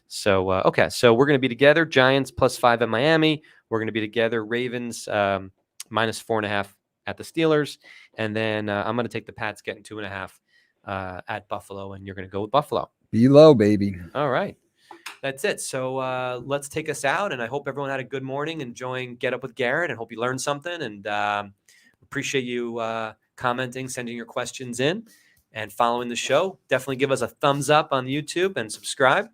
So okay, so we're going to be together. Giants +5 at Miami. We're going to be together. Ravens -4.5 at the Steelers, and then I'm going to take the Pats getting 2.5 at Buffalo, and you're going to go with Buffalo. Be low, baby. All right, that's it. So let's take us out, and I hope everyone had a good morning enjoying Get Up with Garrett, and hope you learned something, and appreciate you commenting, sending your questions in, and following the show. Definitely give us a thumbs up on YouTube and subscribe,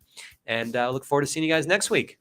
and look forward to seeing you guys next week.